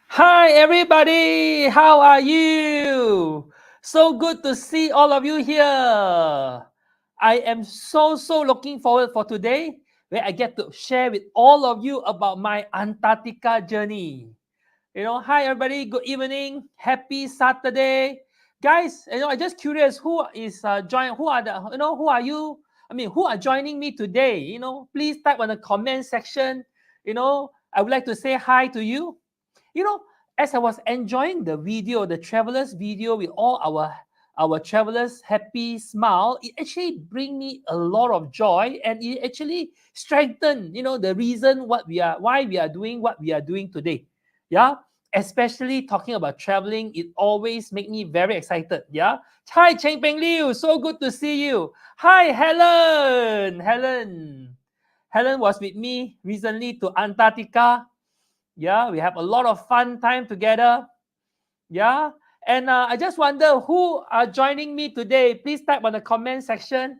Hi, everybody. How are you? So good to see all of you here. I am so looking forward for today where I get to share with all of you about my Antarctica journey. Hi everybody. Good evening. Happy Saturday, guys. I'm just curious who is join. Who are the? Who are you? I mean, who are joining me today? Please type on the comment section. I would like to say hi to you. you know as I was enjoying the video, the travelers video with all our travelers happy smile, it actually bring me a lot of joy, and it actually strengthen the reason why we are doing what we are doing today. Yeah, especially talking about traveling, it always make me very excited. Yeah. Hi, Cheng Peng Liu, so good to see you. Hi, Helen was with me recently to Antarctica. Yeah, we have a lot of fun time together. Yeah, and I just wonder who are joining me today. Please type on the comment section.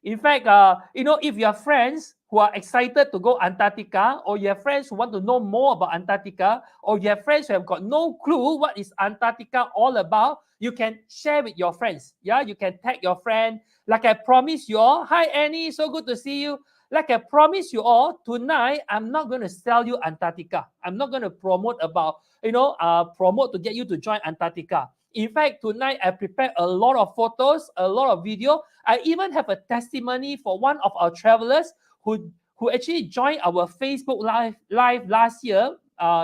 In fact, if you have friends who are excited to go Antarctica, or you have friends who want to know more about Antarctica, or you have friends who have got no clue what is Antarctica all about, you can share with your friends. Yeah, you can tag your friend. Like I promised you all. Hi, Annie. So good to see you. Like I promised you all, tonight I'm not going to sell you Antarctica. I'm not going to promote about, promote to get you to join Antarctica. In fact, tonight I prepared a lot of photos, a lot of video. I even have a testimony for one of our travelers who actually joined our Facebook live last year,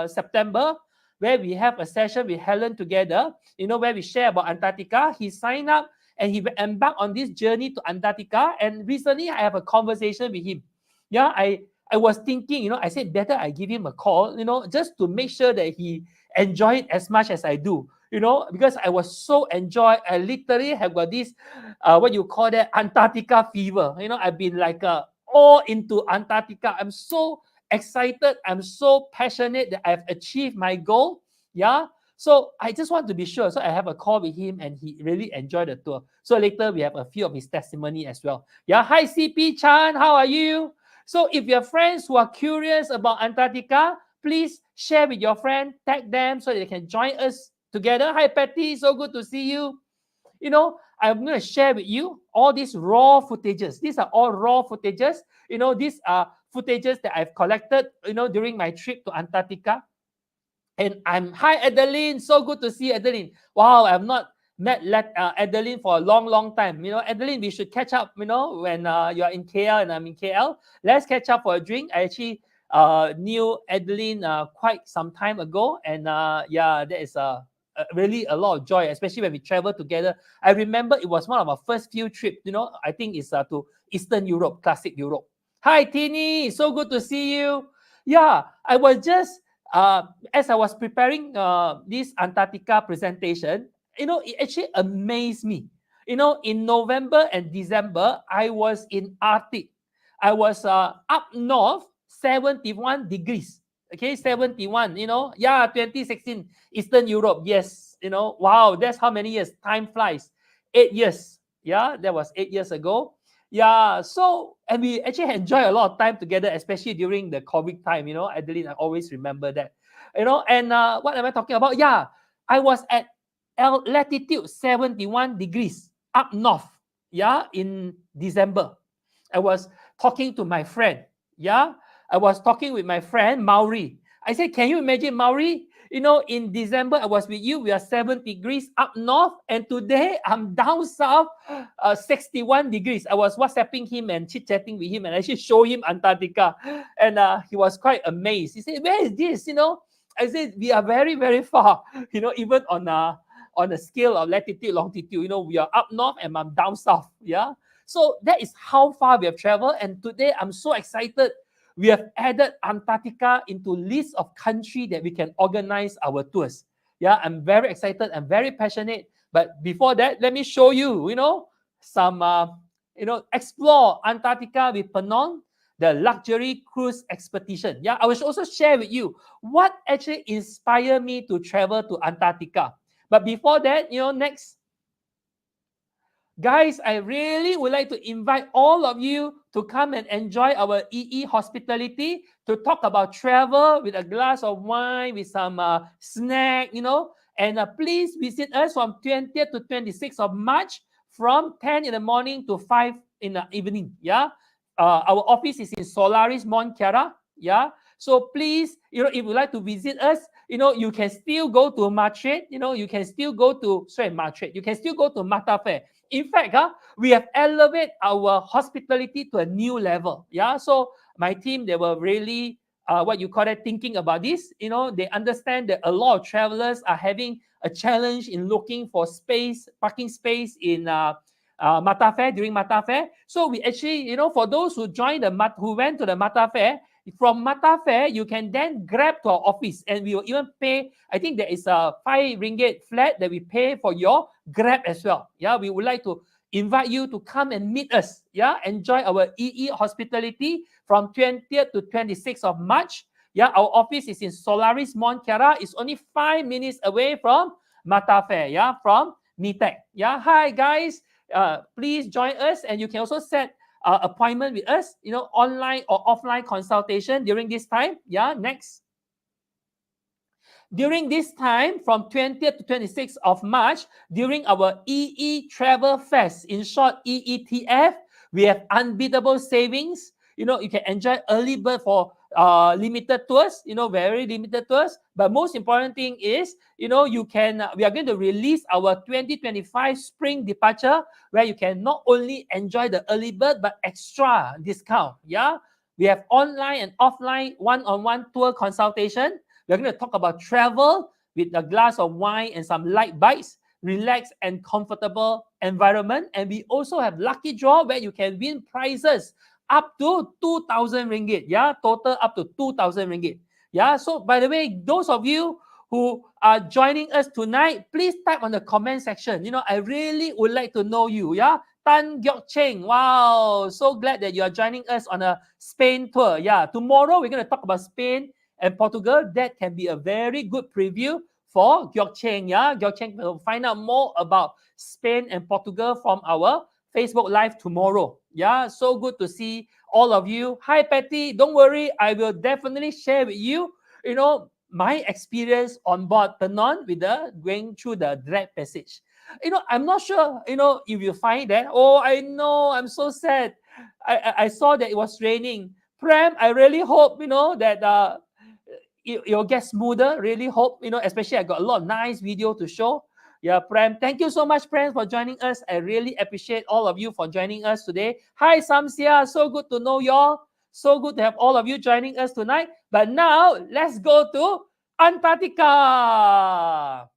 September, where we have a session with Helen together. Where we share about Antarctica. He signed up and he embarked on this journey to Antarctica. And recently, I have a conversation with him. Yeah, I was thinking, I said better I give him a call, just to make sure that he enjoy it as much as I do. Because I was so enjoy. I literally have got this, what you call that, Antarctica fever. I've been like all into Antarctica. I'm so excited. I'm so passionate that I've achieved my goal. Yeah. So I just want to be sure. So I have a call with him, and he really enjoyed the tour. So later we have a few of his testimony as well. Yeah. Hi, CP Chan. How are you? So if you have friends who are curious about Antarctica, please share with your friend, tag them so they can join us together. Hi, Patty. So good to see you. I'm going to share with you all these raw footages. These are all raw footages. These are footages that I've collected, during my trip to Antarctica. And hi, Adeline. So good to see Adeline. Wow, I've not met Adeline for a long time. Adeline, we should catch up, when you're in KL and I'm in KL. Let's catch up for a drink. I actually knew Adeline quite some time ago. And yeah, there is really a lot of joy, especially when we travel together. I remember it was one of our first few trips, I think it's to Eastern Europe, classic Europe. Hi, Tini. So good to see you. Yeah, I was just as I was preparing this Antarctica presentation, it actually amazed me. In November and December, I was in Arctic. I was up north, 71 degrees. Okay, 71, yeah, 2016, Eastern Europe. Yes, wow, that's how many years. Time flies. 8 years. Yeah, that was 8 years ago. Yeah, so, and we actually enjoy a lot of time together, especially during the COVID time. Adeline, I always remember that. And what am I talking about? Yeah, I was at latitude 71 degrees up north. Yeah, in December. I was talking to my friend. Yeah, I was talking with my friend Mauri. I said, can you imagine, Mauri? In December, I was with you. We are 7 degrees up north, and today I'm down south, 61 degrees. I was WhatsApping him and chit chatting with him, and I actually show him Antarctica, and he was quite amazed. He said, "Where is this?" I said, "We are very, very far. Even on a scale of latitude, longitude. We are up north and I'm down south. Yeah." So that is how far we have traveled. And today I'm so excited. We have added Antarctica into list of country that we can organize our tours. Yeah, I'm very excited. I'm very passionate. But before that, let me show you, some, explore Antarctica with PONANT, the luxury cruise expedition. Yeah, I will also share with you what actually inspired me to travel to Antarctica. But before that, next, Guys, I really would like to invite all of you to come and enjoy our EE hospitality, to talk about travel with a glass of wine, with some snack, and please visit us from 20th to 26th of March from 10 in the morning to 5 in the evening. Yeah. Our office is in Solaris, Mont Chiara. Yeah. So please, if you like to visit us, you can still go to Marche. You can still go to, Marche. You can still go to Matafe. In fact, we have elevated our hospitality to a new level. Yeah. So my team, they were really, thinking about this. They understand that a lot of travelers are having a challenge in looking for parking space in Matafe, during Matafe. So we actually, for those who went to the Matafe, from Matafe, you can then grab to our office, and we will even pay. I think there is a 5 ringgit flat that we pay for your grab as well. Yeah, we would like to invite you to come and meet us. Yeah, enjoy our EE hospitality from 20th to 26th of March. Yeah, our office is in Solaris, Mont Chiara. It's only 5 minutes away from Matafe. Yeah, from NITEC. Yeah, hi guys. Please join us, and you can also set appointment with us, online or offline consultation during this time. Yeah, next. During this time, from 20th to 26th of March, during our EE Travel Fest, in short, EETF, we have unbeatable savings. You can enjoy early bird for limited tours, very limited tours. But most important thing is, we are going to release our 2025 spring departure, where you can not only enjoy the early bird, but extra discount. Yeah, we have online and offline one-on-one tour consultation. We're going to talk about travel with a glass of wine and some light bites, relaxed and comfortable environment. And we also have lucky draw, where you can win prizes up to 2,000 ringgit. Yeah, total up to 2,000 ringgit. Yeah, so by the way, those of you who are joining us tonight, please type on the comment section. I really would like to know you. Yeah, Tan Gyok Cheng. Wow, so glad that you are joining us on a Spain tour. Yeah, tomorrow we're going to talk about Spain and Portugal. That can be a very good preview for Gyok Cheng. Yeah, Gyok Cheng will find out more about Spain and Portugal from our Facebook Live tomorrow. Yeah, so good to see all of you. Hi, Patty. Don't worry, I will definitely share with you, my experience on board PONANT with going through the Dread Passage. I'm not sure, if you find that. Oh, I know, I'm so sad. I saw that it was raining. Prem, I really hope, that it'll get smoother. Really hope, especially I got a lot of nice video to show. Yeah, Prem. Thank you so much, Prem, for joining us. I really appreciate all of you for joining us today. Hi, Samsia. So good to know y'all. So good to have all of you joining us tonight. But now, let's go to Antarctica.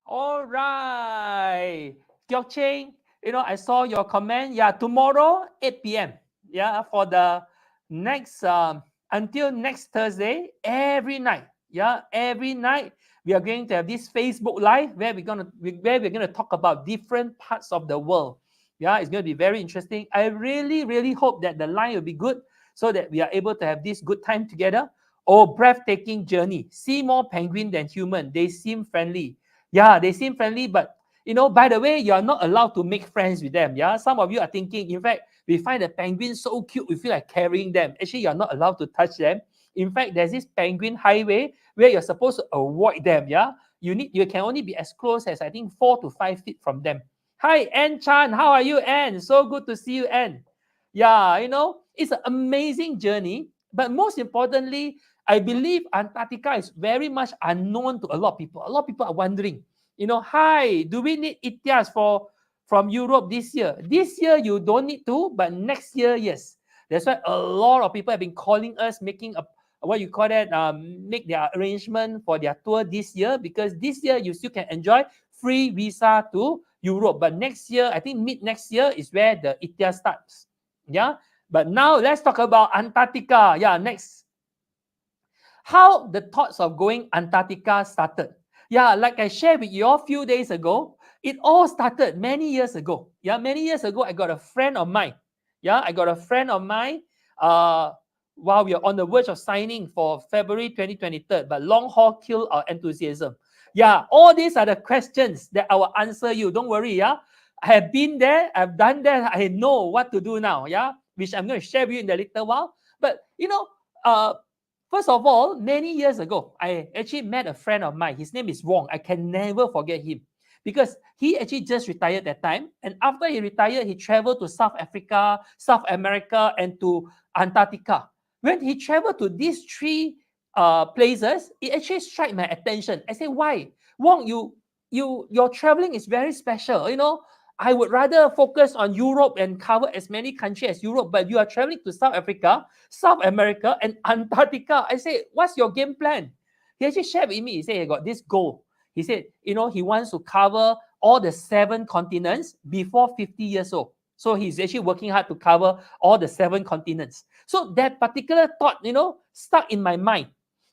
All right. 𝐿𝐾𝐚, I saw your comment. Yeah, tomorrow, 8 p.m. Yeah, for the next, until next Thursday, every night. Yeah, every night, we are going to have this Facebook Live where we're gonna talk about different parts of the world. Yeah, it's going to be very interesting. I really, really hope that the line will be good so that we are able to have this good time together. Oh, breathtaking journey. See more penguin than human. They seem friendly. Yeah, they seem friendly, but by the way, you are not allowed to make friends with them. Yeah, some of you are thinking, in fact, we find the penguins so cute, we feel like carrying them. Actually, you're not allowed to touch them. In fact, there's this penguin highway where you're supposed to avoid them. Yeah, you can only be as close as I think 4 to 5 feet from them. Hi, Ann Chan. How are you, Ann? So good to see you, Ann. Yeah, it's an amazing journey. But most importantly, I believe Antarctica is very much unknown to a lot of people. A lot of people are wondering, hi, do we need ETFs from Europe this year? This year you don't need to, but next year, yes. That's why a lot of people have been calling us, making a what you call that, make their arrangement for their tour this year, because this year you still can enjoy free visa to Europe. But next year, I think mid next year is where the ETH starts. Yeah. But now let's talk about Antarctica. Yeah, next. How the thoughts of going Antarctica started. Yeah, like I shared with you a few days ago, it all started many years ago. Yeah, many years ago, I got a friend of mine. Yeah, I got a friend of mine. Uh, while we are on the verge of signing for February 2023, but long haul kill our enthusiasm. Yeah, all these are the questions that I will answer you. Don't worry. Yeah, I have been there. I've done that. I know what to do now. Yeah, which I'm going to share with you in a little while. But first of all, many years ago, I actually met a friend of mine. His name is Wong. I can never forget him because he actually just retired that time. And after he retired, he traveled to South Africa, South America, and to Antarctica. When he traveled to these three places, it actually struck my attention. I said, "Why, Wong? Your traveling is very special. I would rather focus on Europe and cover as many countries as Europe, but you are traveling to South Africa, South America, and Antarctica." I said, "What's your game plan?" He actually shared with me. He said, "He got this goal." He said, he wants to cover all the 7 continents before 50 years old. So he's actually working hard to cover all the 7 continents. So that particular thought, stuck in my mind.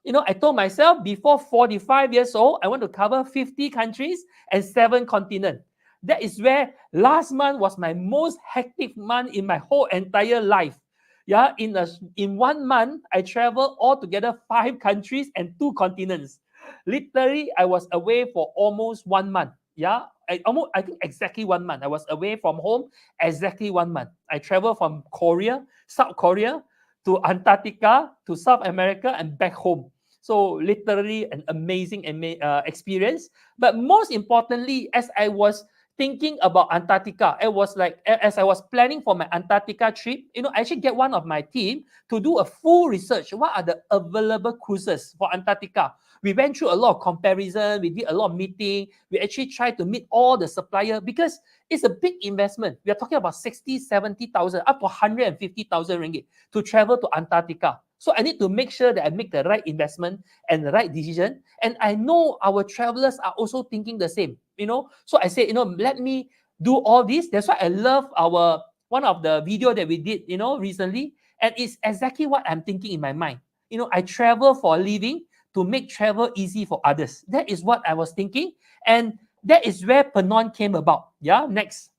I told myself before 45 years old, I want to cover 50 countries and 7 continents. That is where last month was my most hectic month in my whole entire life. Yeah, in 1 month, I traveled altogether 5 countries and 2 continents. Literally, I was away for almost 1 month. Yeah, I think exactly 1 month. I was away from home exactly 1 month. I traveled from Korea, South Korea, to Antarctica, to South America, and back home. So literally an amazing experience. But most importantly, as I was thinking about Antarctica, it was like as I was planning for my Antarctica trip, I actually get one of my team to do a full research. What are the available cruises for Antarctica? We went through a lot of comparison. We did a lot of meeting. We actually tried to meet all the supplier because it's a big investment. We are talking about 60, 70,000, up to 150,000 ringgit to travel to Antarctica. So I need to make sure that I make the right investment and the right decision. And I know our travelers are also thinking the same. So I said, let me do all this. That's why I love one of the video that we did, recently. And it's exactly what I'm thinking in my mind. I travel for a living to make travel easy for others. That is what I was thinking. And that is where PONANT came about. Yeah, next.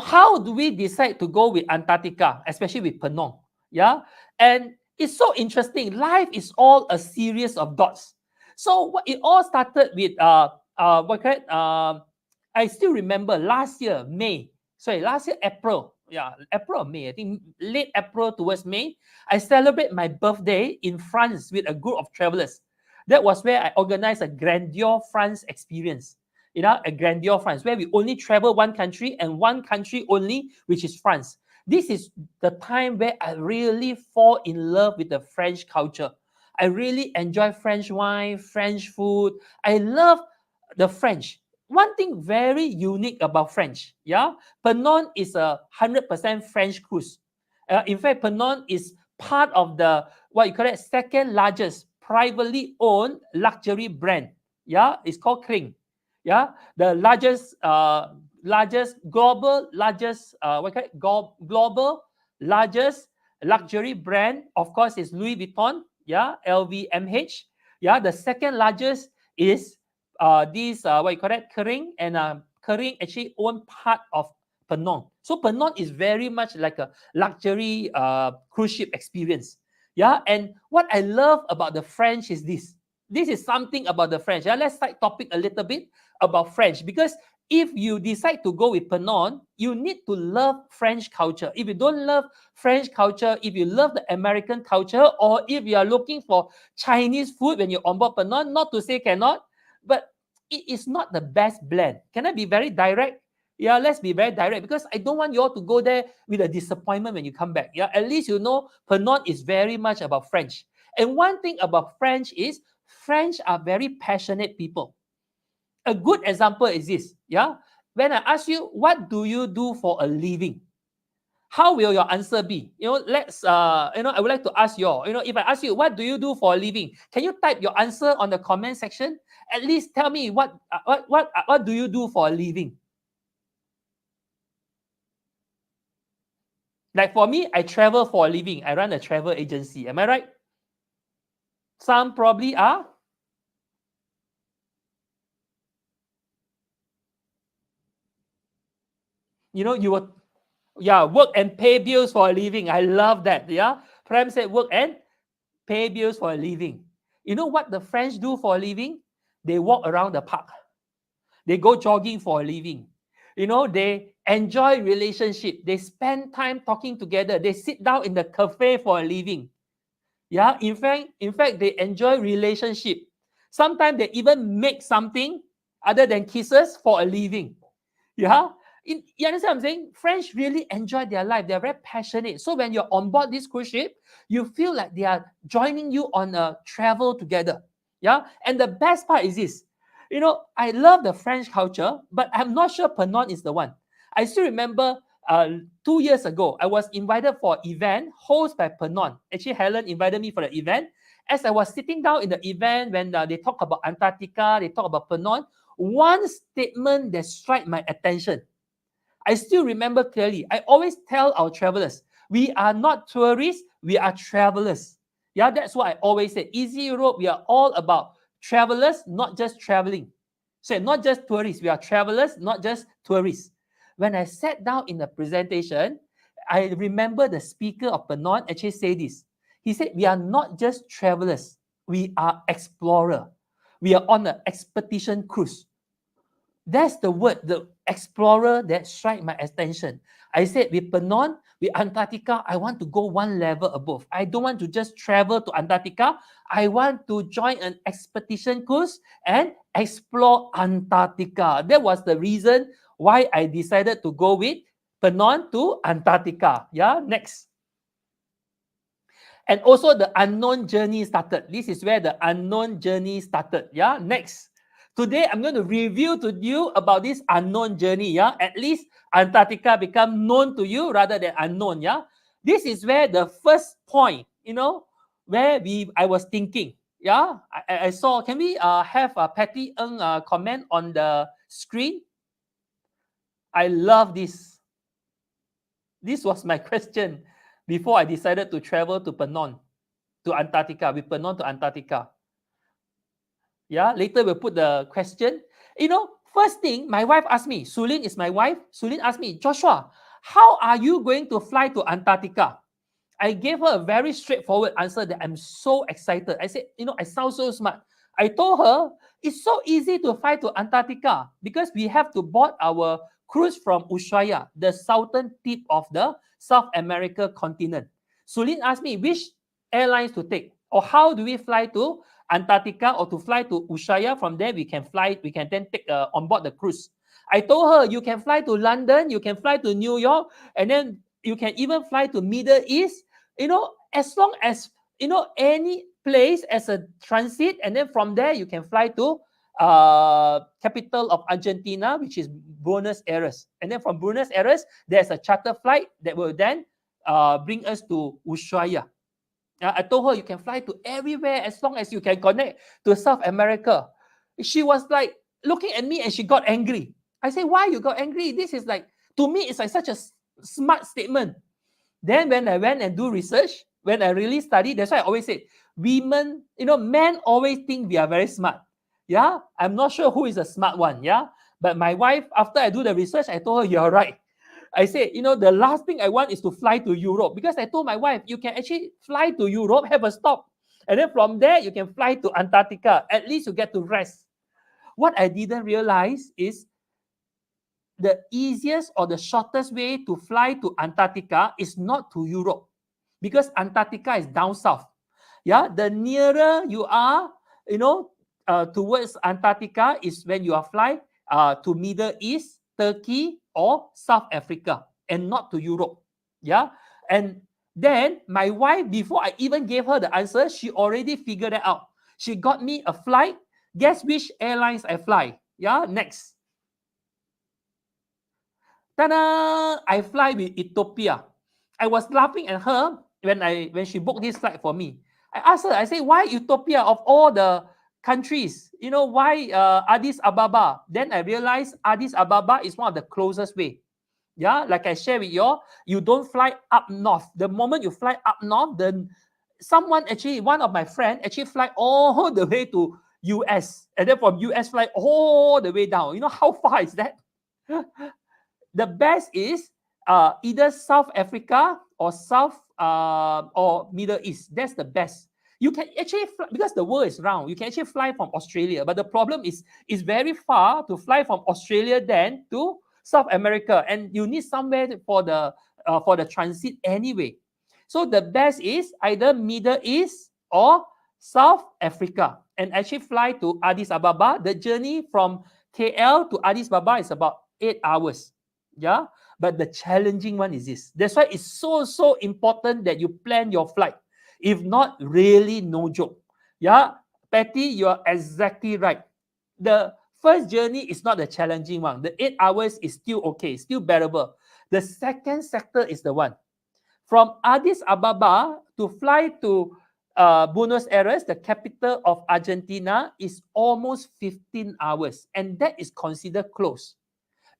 How do we decide to go with Antarctica, especially with PONANT? Yeah, and it's so interesting. Life is all a series of dots. So it all started with I still remember last year April. Yeah, April or May. I think late April towards May. I celebrate my birthday in France with a group of travelers. That was where I organized a Grandeur France experience. A Grandeur France, where we only travel one country and one country only, which is France. This is the time where I really fall in love with the French culture. I really enjoy French wine, French food. I love the French. One thing very unique about French, PONANT is a 100% French cruise. In fact, PONANT is part of the, what you call it, second largest privately owned luxury brand, Yeah, it's called 𝐏𝐞𝐞. Yeah, the largest global largest luxury brand, of course, is Louis Vuitton. Yeah, LVMH. Yeah, the second largest is this 𝐏𝐶𝐞, and 𝐏𝐶𝐞 actually own part of PONANT. So PONANT is very much like a luxury cruise ship experience. Yeah, and what I love about the French is this. This is something about the French. Yeah, let's side topic a little bit about French, because if you decide to go with PONANT, you need to love French culture. If you don't love French culture, if you love the American culture, or if you are looking for Chinese food when you're on board PONANT, not to say cannot, but it is not the best blend. Can I be very direct? Yeah, let's be very direct, because I don't want you all to go there with a disappointment when you come back. Yeah, at least you know PONANT is very much about French. And one thing about French is French are very passionate people. A good example is this. Yeah, when I ask you, what do you do for a living? How will your answer be? Let's I would like to ask you all, if I ask you, what do you do for a living? Can you type your answer on the comment section? At least tell me what do you do for a living? Like for me, I travel for a living. I run a travel agency. Am I right? Some probably are. You will, work and pay bills for a living. I love that. Yeah. Prem said work and pay bills for a living. You know what the French do for a living? They walk around the park. They go jogging for a living. They enjoy relationship. They spend time talking together. They sit down in the cafe for a living. Yeah, in fact, they enjoy relationship. Sometimes they even make something other than kisses for a living. Yeah, you understand what I'm saying? French really enjoy their life. They're very passionate. So when you're on board this cruise ship, you feel like they are joining you on a travel together. Yeah, and the best part is this. I love the French culture, but I'm not sure PONANT is the one. I still remember 2 years ago, I was invited for an event hosted by PONANT. Actually, Helen invited me for the event. As I was sitting down in the event, when they talk about Antarctica, they talk about PONANT, one statement that struck my attention. I still remember clearly. I always tell our travelers, we are not tourists, we are travelers. Yeah, that's what I always say. Easy Europe, we are all about travelers, not just traveling. So not just tourists, we are travelers, not just tourists. When I sat down in the presentation, I remember the speaker of PONANT actually say this. He said, we are not just travelers, we are explorer. We are on an expedition cruise. That's the word, the explorer, that struck my attention. I said, with PONANT, with Antarctica, I want to go one level above. I don't want to just travel to Antarctica. I want to join an expedition cruise and explore Antarctica. That was the reason why I decided to go with PONANT to Antarctica. Yeah, next. And also the unknown journey started. This is where the unknown journey started. Yeah, next. Today, I'm going to review to you about this unknown journey. Yeah, at least Antarctica become known to you rather than unknown. Yeah, this is where the first point, where I was thinking. Yeah, I saw. Can we have Patty Ng comment on the screen? I love this. This was my question before I decided to travel to PONANT, to Antarctica, with PONANT to Antarctica. Yeah, later we'll put the question. First thing, my wife asked me, Sulin is my wife. Sulin asked me, Joshua, how are you going to fly to Antarctica? I gave her a very straightforward answer that I'm so excited. I said, I sound so smart. I told her, it's so easy to fly to Antarctica because we have to board our cruise from Ushuaia, the southern tip of the South America continent. Sulin asked me which airlines to take, or how do we fly to Antarctica, or to fly to Ushuaia. From there, we can then take on board the cruise. I told her, you can fly to London, you can fly to New York, and then you can even fly to Middle East, as long as, any place as a transit, and then from there, you can fly to capital of Argentina, which is Buenos Aires. And then from Buenos Aires, there's a charter flight that will then bring us to Ushuaia. I told her you can fly to everywhere as long as you can connect to South America. she was like looking at me and she got angry. I say, why you got angry? This is like, to me, it's like such a smart statement. Then when I went and do research, when I really study, that's why I always say, women, men always think we are very smart. Yeah, I'm not sure who is a smart one. Yeah, but my wife, after I do the research, I told her, you're right. I said, the last thing I want is to fly to Europe, because I told my wife, you can actually fly to Europe, have a stop. And then from there, you can fly to Antarctica. At least you get to rest. What I didn't realize is the easiest or the shortest way to fly to Antarctica is not to Europe, because Antarctica is down south. Yeah, the nearer you are, towards Antarctica is when you are flying to Middle East, Turkey, or South Africa, and not to Europe. Yeah, and then my wife, before I even gave her the answer, she already figured it out. She got me a flight. Guess which airlines I fly? Yeah, next. Ta-da! I fly with Ethiopia. I was laughing at her when she booked this flight for me. I asked her, I say, why Ethiopia of all the countries? Why Addis Ababa? Then I realized Addis Ababa is one of the closest way. Yeah, like I share with you, you don't fly up north. The moment you fly up north, then one of my friends actually fly all the way to US. And then from US fly all the way down. You know how far is that? The best is either South Africa or or Middle East. That's the best. You can actually fly, because the world is round, you can actually fly from Australia. But the problem is, it's very far to fly from Australia then to South America, and you need somewhere for the transit anyway. So the best is either Middle East or South Africa, and actually fly to Addis Ababa. The journey from KL to Addis Ababa is about 8 hours. Yeah, but the challenging one is this. That's why it's so important that you plan your flight. If not, really no joke. Yeah, Patty, you are exactly right. The first journey is not the challenging one. The 8 hours is still okay, still bearable. The second sector is the one. From Addis Ababa to fly to Buenos Aires, the capital of Argentina, is almost 15 hours. And that is considered close.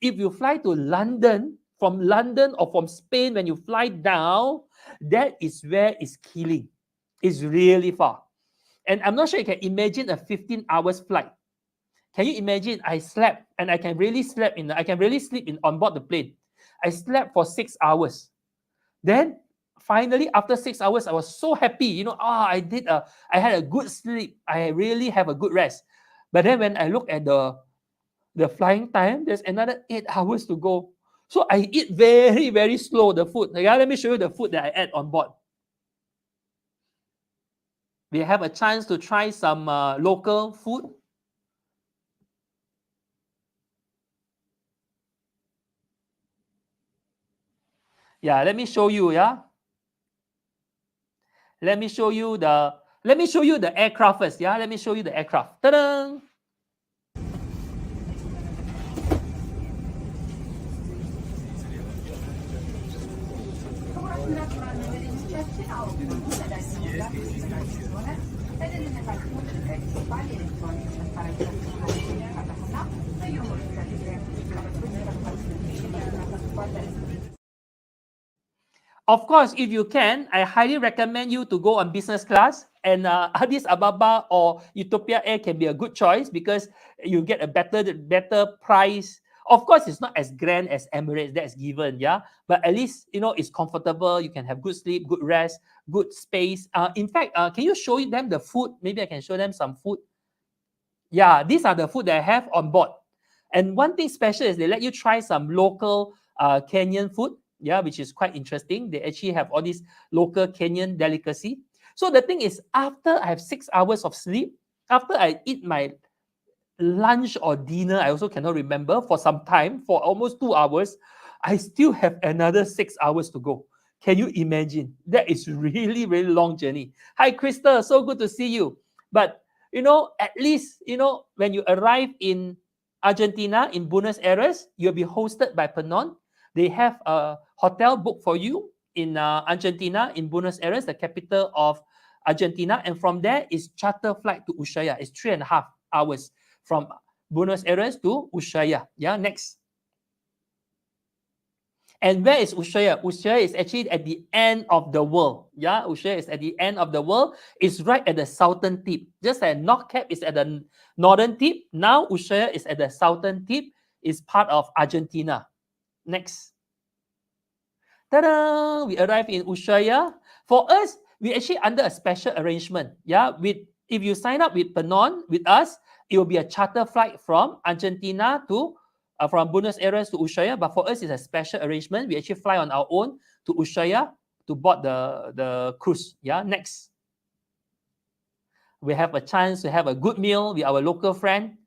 If you fly to London, from London or from Spain, when you fly down, that is where it's killing. It's really far. And I'm not sure you can imagine a 15 hours flight. Can you imagine? I slept, and I can really sleep on board the plane. I slept for 6 hours. Then finally, after 6 hours, I was so happy. I had a good sleep. I really have a good rest. But then when I look at the flying time, there's another 8 hours to go. So I eat very, very slow, the food. Yeah, let me show you the food that I ate on board. We have a chance to try some local food. Yeah, let me show you, yeah. Let me show you the aircraft first, yeah. Let me show you the aircraft. Ta-da! Of course, if you can, I highly recommend you to go on business class. And Addis Ababa or Ethiopia Air can be a good choice, because you get a better price. Of course, it's not as grand as Emirates, that's given, yeah. But at least, it's comfortable. You can have good sleep, good rest, good space. In fact, can you show them the food? Maybe I can show them some food. Yeah, these are the food that I have on board. And one thing special is they let you try some local Kenyan food. Yeah, which is quite interesting. They actually have all these local Kenyan delicacy. So the thing is, after I have 6 hours of sleep, after I eat my lunch or dinner, I also cannot remember, for some time, for almost 2 hours, I still have another 6 hours to go. Can you imagine? That is really, really long journey. Hi, Krista. So good to see you. But, at least, when you arrive in Argentina, in Buenos Aires, you'll be hosted by PONANT. They have a hotel booked for you in Argentina, in Buenos Aires, the capital of Argentina. And from there is charter flight to Ushuaia. It's 3.5 hours from Buenos Aires to Ushuaia. Yeah, next. And where is Ushuaia? Ushuaia is actually at the end of the world. Yeah, Ushuaia is at the end of the world. It's right at the southern tip. Just like 𝐏𝐞𝐞𝐵 is at the northern tip. Now Ushuaia is at the southern tip. It's part of Argentina. Next. Ta-da! We arrived in Ushuaia. For us, we actually under a special arrangement. Yeah, if you sign up with PONANT with us, it will be a charter flight from Argentina to from Buenos Aires to Ushuaia. But for us, it's a special arrangement. We actually fly on our own to Ushuaia to board the cruise. Yeah, next. We have a chance to have a good meal with our local friend.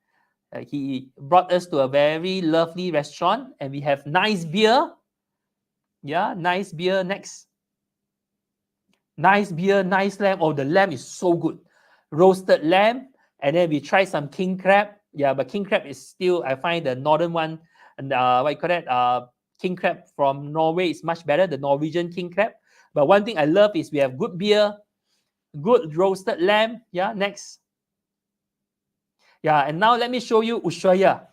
He brought us to a very lovely restaurant, and we have nice beer. Yeah, nice beer. Next. Nice beer, nice lamb. Oh, the lamb is so good. Roasted lamb. And then we try some king crab. Yeah, but king crab is still, I find the northern one, and what you call that? King crab from Norway is much better, the Norwegian king crab. But one thing I love is we have good beer, good roasted lamb. Yeah, next. Yeah, and now let me show you Ushuaia.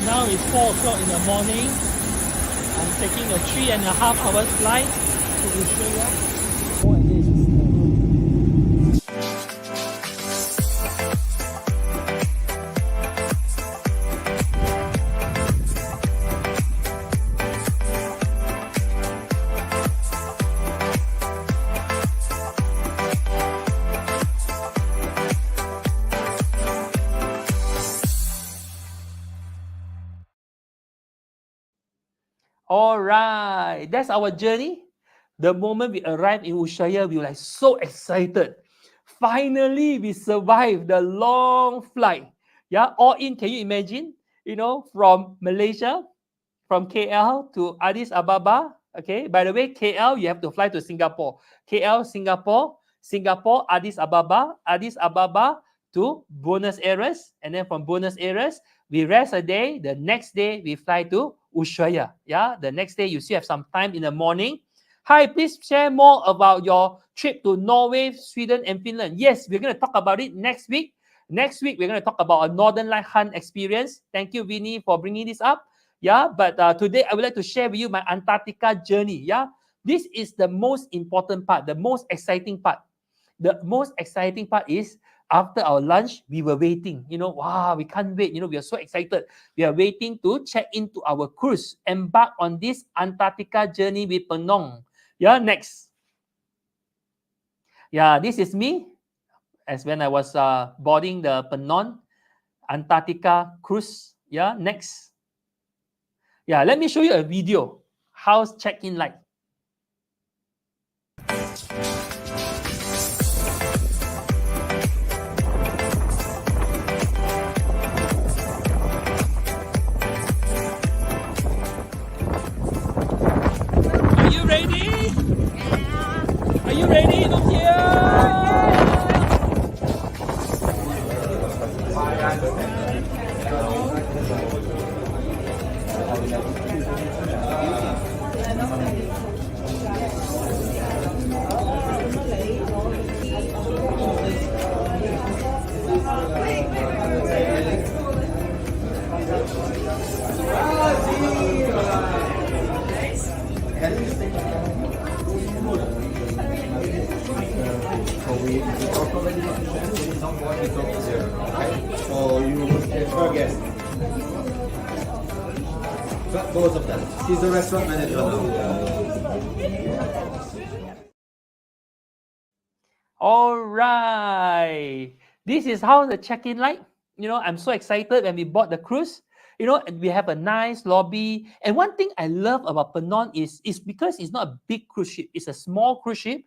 Now it's 4 o'clock in the morning. I'm taking a 3.5 hours flight to Ushuaia. All right, that's our journey. The moment we arrived in Ushuaia, we were like so excited. Finally, we survived the long flight. Yeah, all in, can you imagine? You know, from Malaysia, from KL to Addis Ababa. Okay, by the way, KL, you have to fly to Singapore. KL, Singapore, Singapore, Addis Ababa to Buenos Aires. And then from Buenos Aires, we rest a day. The next day, we fly to Ushuaia. Yeah, the next day, you still have some time in the morning. Hi, please share more about your trip to Norway, Sweden, and Finland. Yes, we're going to talk about it next week. Next week, we're going to talk about a Northern Light hunt experience. Thank you, Vinny, for bringing this up. Yeah, but today I would like to share with you my Antarctica journey. Yeah, this is the most important part, the most exciting part. The most exciting part is after our lunch, we were waiting. You know, wow, we can't wait. You know, we are so excited. We are waiting to check into our cruise, embark on this Antarctica journey with PONANT. Yeah, next. Yeah, this is me as when I was boarding the PONANT Antarctica cruise. Yeah, next. Yeah, let me show you a video. How's check-in like? Are you ready? Yeah. Are you ready? Look here. So you transfer guests. Both of them. He's the restaurant manager now. All right. This is how the check-in like. You know, I'm so excited when we bought the cruise. You know, we have a nice lobby. And one thing I love about PONANT is because it's not a big cruise ship. It's a small cruise ship.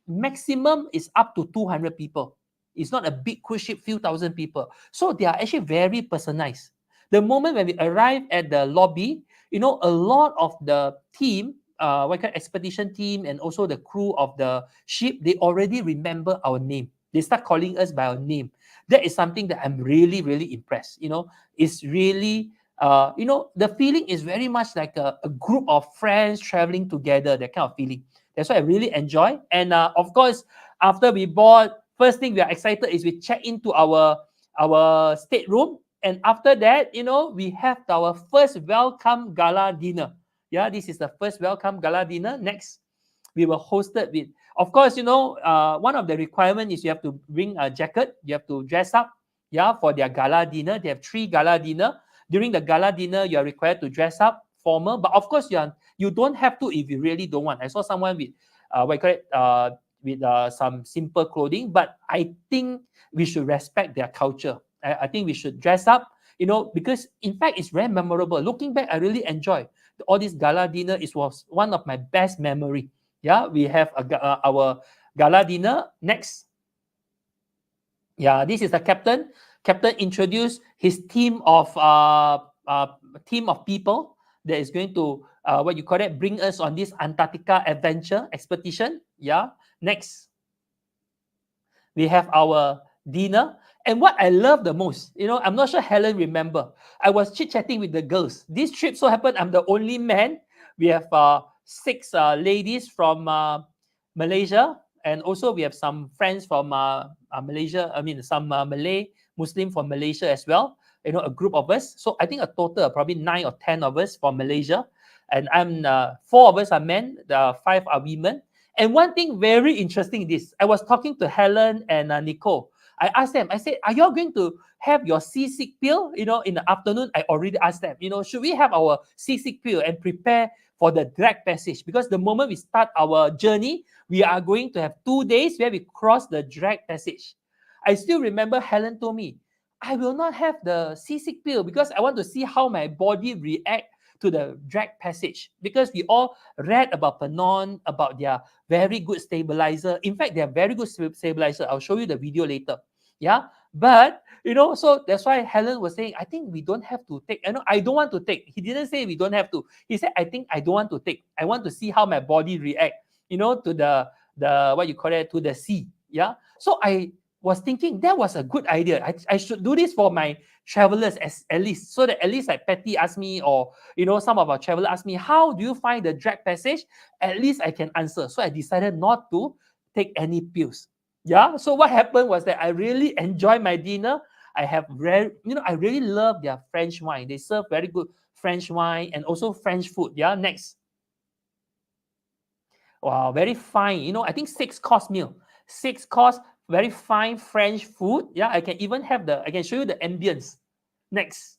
Maximum is up to 200 people. It's not a big cruise ship, few thousand people. So they are actually very personalized. The moment when we arrive at the lobby, you know, a lot of the team, expedition team, and also the crew of the ship, they already remember our name. They start calling us by our name. That is something that I'm really, really impressed. You know, it's really, you know, the feeling is very much like a group of friends traveling together, that kind of feeling. That's what I really enjoy. And of course, after we board, first thing we are excited is we check into our our stateroom. And after that, we have our first welcome gala dinner. Yeah, this is the first welcome gala dinner. Next, we were hosted with, of course, one of the requirements is you have to bring a jacket. You have to dress up, for their gala dinner. They have 3 gala dinner. During the gala dinner, you are required to dress up formal. But of course, you don't have to if you really don't want. I saw someone with, with some simple clothing. But I think we should respect their culture. I think we should dress up, because in fact, it's very memorable. Looking back, I really enjoy all this gala dinner. It was one of my best memory. Yeah, we have our gala dinner. Next. Yeah, this is the captain. Captain introduced his team of people that is going to bring us on this Antarctica adventure expedition. Yeah. Next, we have our dinner. And what I love the most, I'm not sure Helen remember. I was chit-chatting with the girls. This trip so happened I'm the only man. We have 6 ladies from Malaysia, and also we have some friends from Malaysia. I mean, some Malay Muslim from Malaysia as well. A group of us. So I think a total probably 9 or 10 of us from Malaysia, and I'm 4 of us are men. The 5 are women. And one thing very interesting is I was talking to Helen and Nicole. I asked them, I said, are you all going to have your seasick pill? In the afternoon, I already asked them, should we have our seasick pill and prepare for the drag passage? Because the moment we start our journey, we are going to have 2 days where we cross the drag passage. I still remember Helen told me, I will not have the seasick pill because I want to see how my body react to the drag passage, because we all read about PONANT, about their very good stabilizer. In fact, they are very good stabilizer. I'll show you the video later. Yeah. But, so that's why Helen was saying, I think we don't have to take. I don't want to take. He didn't say we don't have to. He said, I think I don't want to take. I want to see how my body react, to the to the sea. Yeah. So I was thinking that was a good idea. I should do this for my travelers at least, so that at least like Patty asked me, or some of our travelers asked me, how do you find the drag passage? At least I can answer. So I decided not to take any pills. Yeah. So what happened was that I really enjoyed my dinner. I really love their French wine. They serve very good French wine and also French food. Yeah. Next. Wow, very fine. I think 6-course meal. 6-course, very fine French food. Yeah, I can even have I can show you the ambience. Next.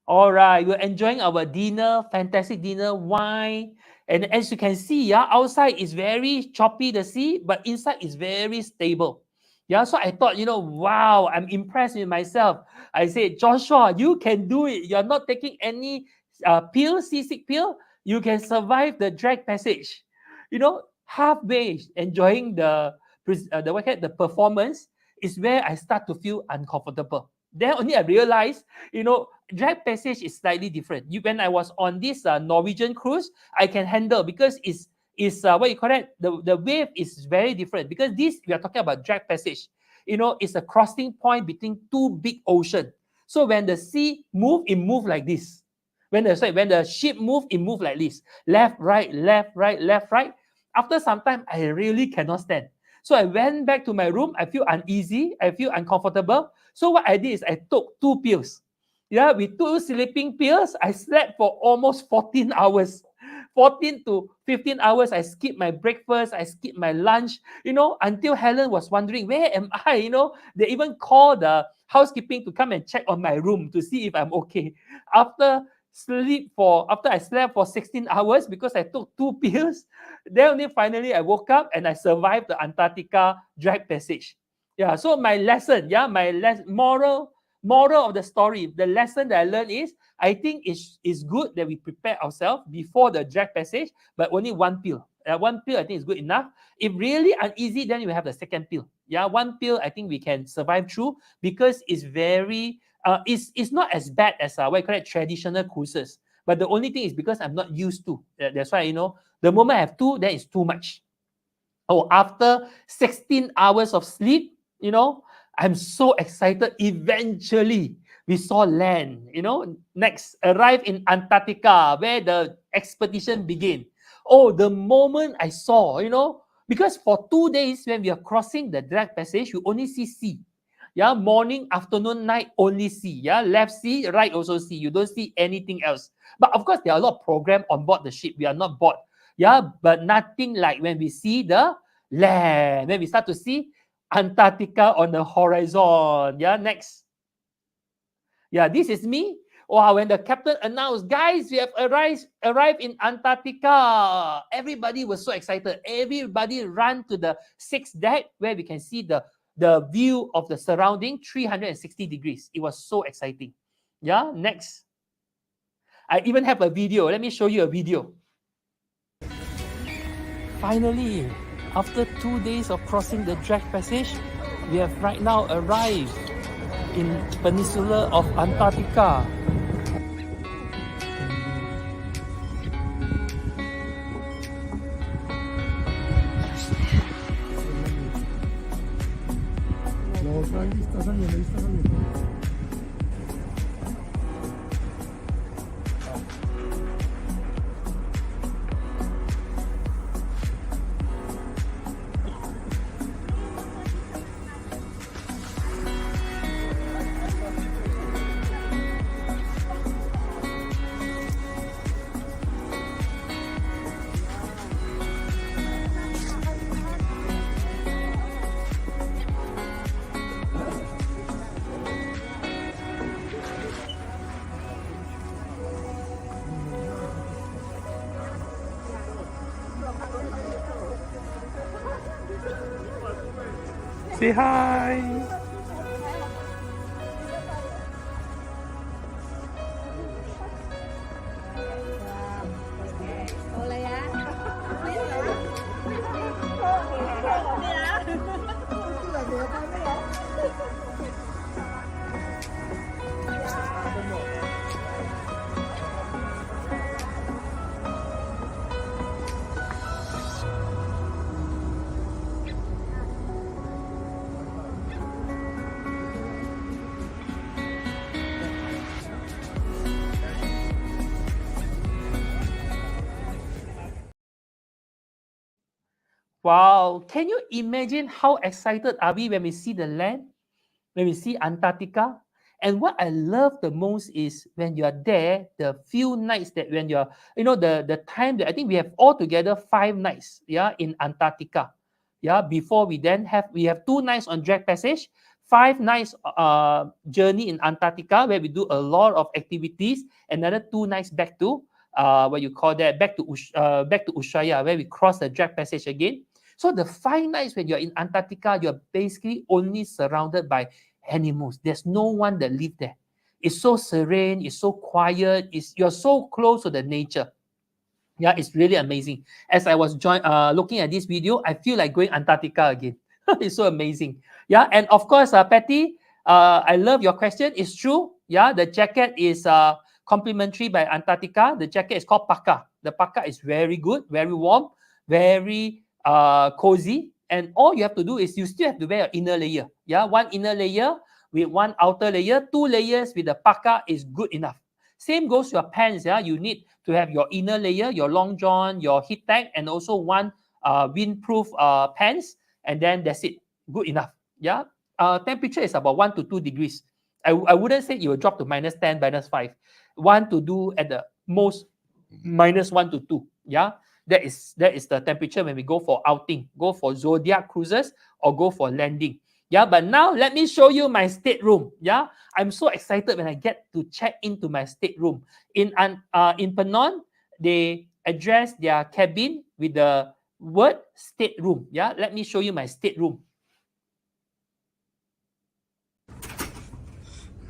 All right, we're enjoying our dinner, fantastic dinner, wine. And as you can see, yeah, outside is very choppy, the sea, but inside is very stable. Yeah, so I thought, wow, I'm impressed with myself. I said, Joshua, you can do it. You're not taking any pill, seasick pill. You can survive the drag passage. Halfway enjoying the performance is where I start to feel uncomfortable. Then only I realized, drag passage is slightly different. When I was on this Norwegian cruise, I can handle because it's the wave is very different, because this we are talking about drag passage. It's a crossing point between 2 big oceans. So when the sea move, it move like this. When the ship move, it move like this. Left, right, left, right, left, right. After some time, I really cannot stand. So I went back to my room. I feel uneasy. I feel uncomfortable. So what I did is I took 2 pills. Yeah, with 2 sleeping pills, I slept for almost 14 hours. 14 to 15 hours, I skipped my breakfast, I skipped my lunch, until Helen was wondering, where am I? They even called the housekeeping to come and check on my room to see if I'm okay. After I slept for 16 hours because I took 2 pills, then only finally I woke up and I survived the Antarctica drag passage. Yeah, so my lesson, moral of the story, the lesson that I learned is, I think it's good that we prepare ourselves before the drag passage, but only 1 pill. 1 pill I think is good enough. If really uneasy, then you have the second pill. Yeah, one pill I think we can survive through because it's very it's not as bad as what you call it traditional cruises. But the only thing is because I'm not used to. That's why the moment I have two, then it's too much. Oh, after 16 hours of sleep, I'm so excited. Eventually, we saw land. Next, arrive in Antarctica, where the expedition began. Oh, the moment I saw, because for 2 days when we are crossing the Drake Passage, you only see sea. Yeah, morning, afternoon, night, only sea. Yeah, left sea, right also sea. You don't see anything else. But of course, there are a lot of program on board the ship. We are not bored. Yeah, but nothing like when we see the land. When we start to see Antarctica on the horizon. Yeah, next. Yeah, this is me. Wow, when the captain announced, guys, we have arrived in Antarctica. Everybody was so excited. Everybody ran to the 6th deck where we can see the view of the surrounding 360 degrees. It was so exciting. Yeah, next. I even have a video. Let me show you a video. Finally, after 2 days of crossing the Drake Passage, we have right now arrived in peninsula of Antarctica. Say hi. Wow, can you imagine how excited are we when we see the land, when we see Antarctica? And what I love the most is when you are there, the few nights that when you're, the time that I think we have altogether 5 nights, yeah, in Antarctica. Yeah, before we have 2 nights on Drake Passage, 5 nights journey in Antarctica where we do a lot of activities, another 2 nights back to back to Ushuaia, where we cross the Drake Passage again. So the 5 nights when you're in Antarctica, you're basically only surrounded by animals. There's no one that live there. It's so serene, it's so quiet, you're so close to the nature. Yeah, it's really amazing. As I was looking at this video, I feel like going Antarctica again. It's so amazing. Yeah, and of course, Patty, I love your question. It's true. Yeah, the jacket is complimentary by Antarctica. The jacket is called Parka. The Parka is very good, very warm, very cozy. And all you have to do is you still have to wear an inner layer. Yeah, 1 inner layer with 1 outer layer. 2 layers with the Parka is good enough. Same goes to your pants. Yeah, you need to have your inner layer, your long john, your heat tech, and also 1 windproof pants. And then that's it. Good enough. Yeah. Temperature is about 1 to 2 degrees. I wouldn't say it will drop to -10, -5. 1 to do at the most -1 to 2. Yeah. That is the temperature when we go for outing, go for Zodiac cruises, or go for landing. Yeah, but now let me show you my stateroom. Yeah, I'm so excited when I get to check into my stateroom. In PONANT, they address their cabin with the word stateroom. Yeah, let me show you my stateroom.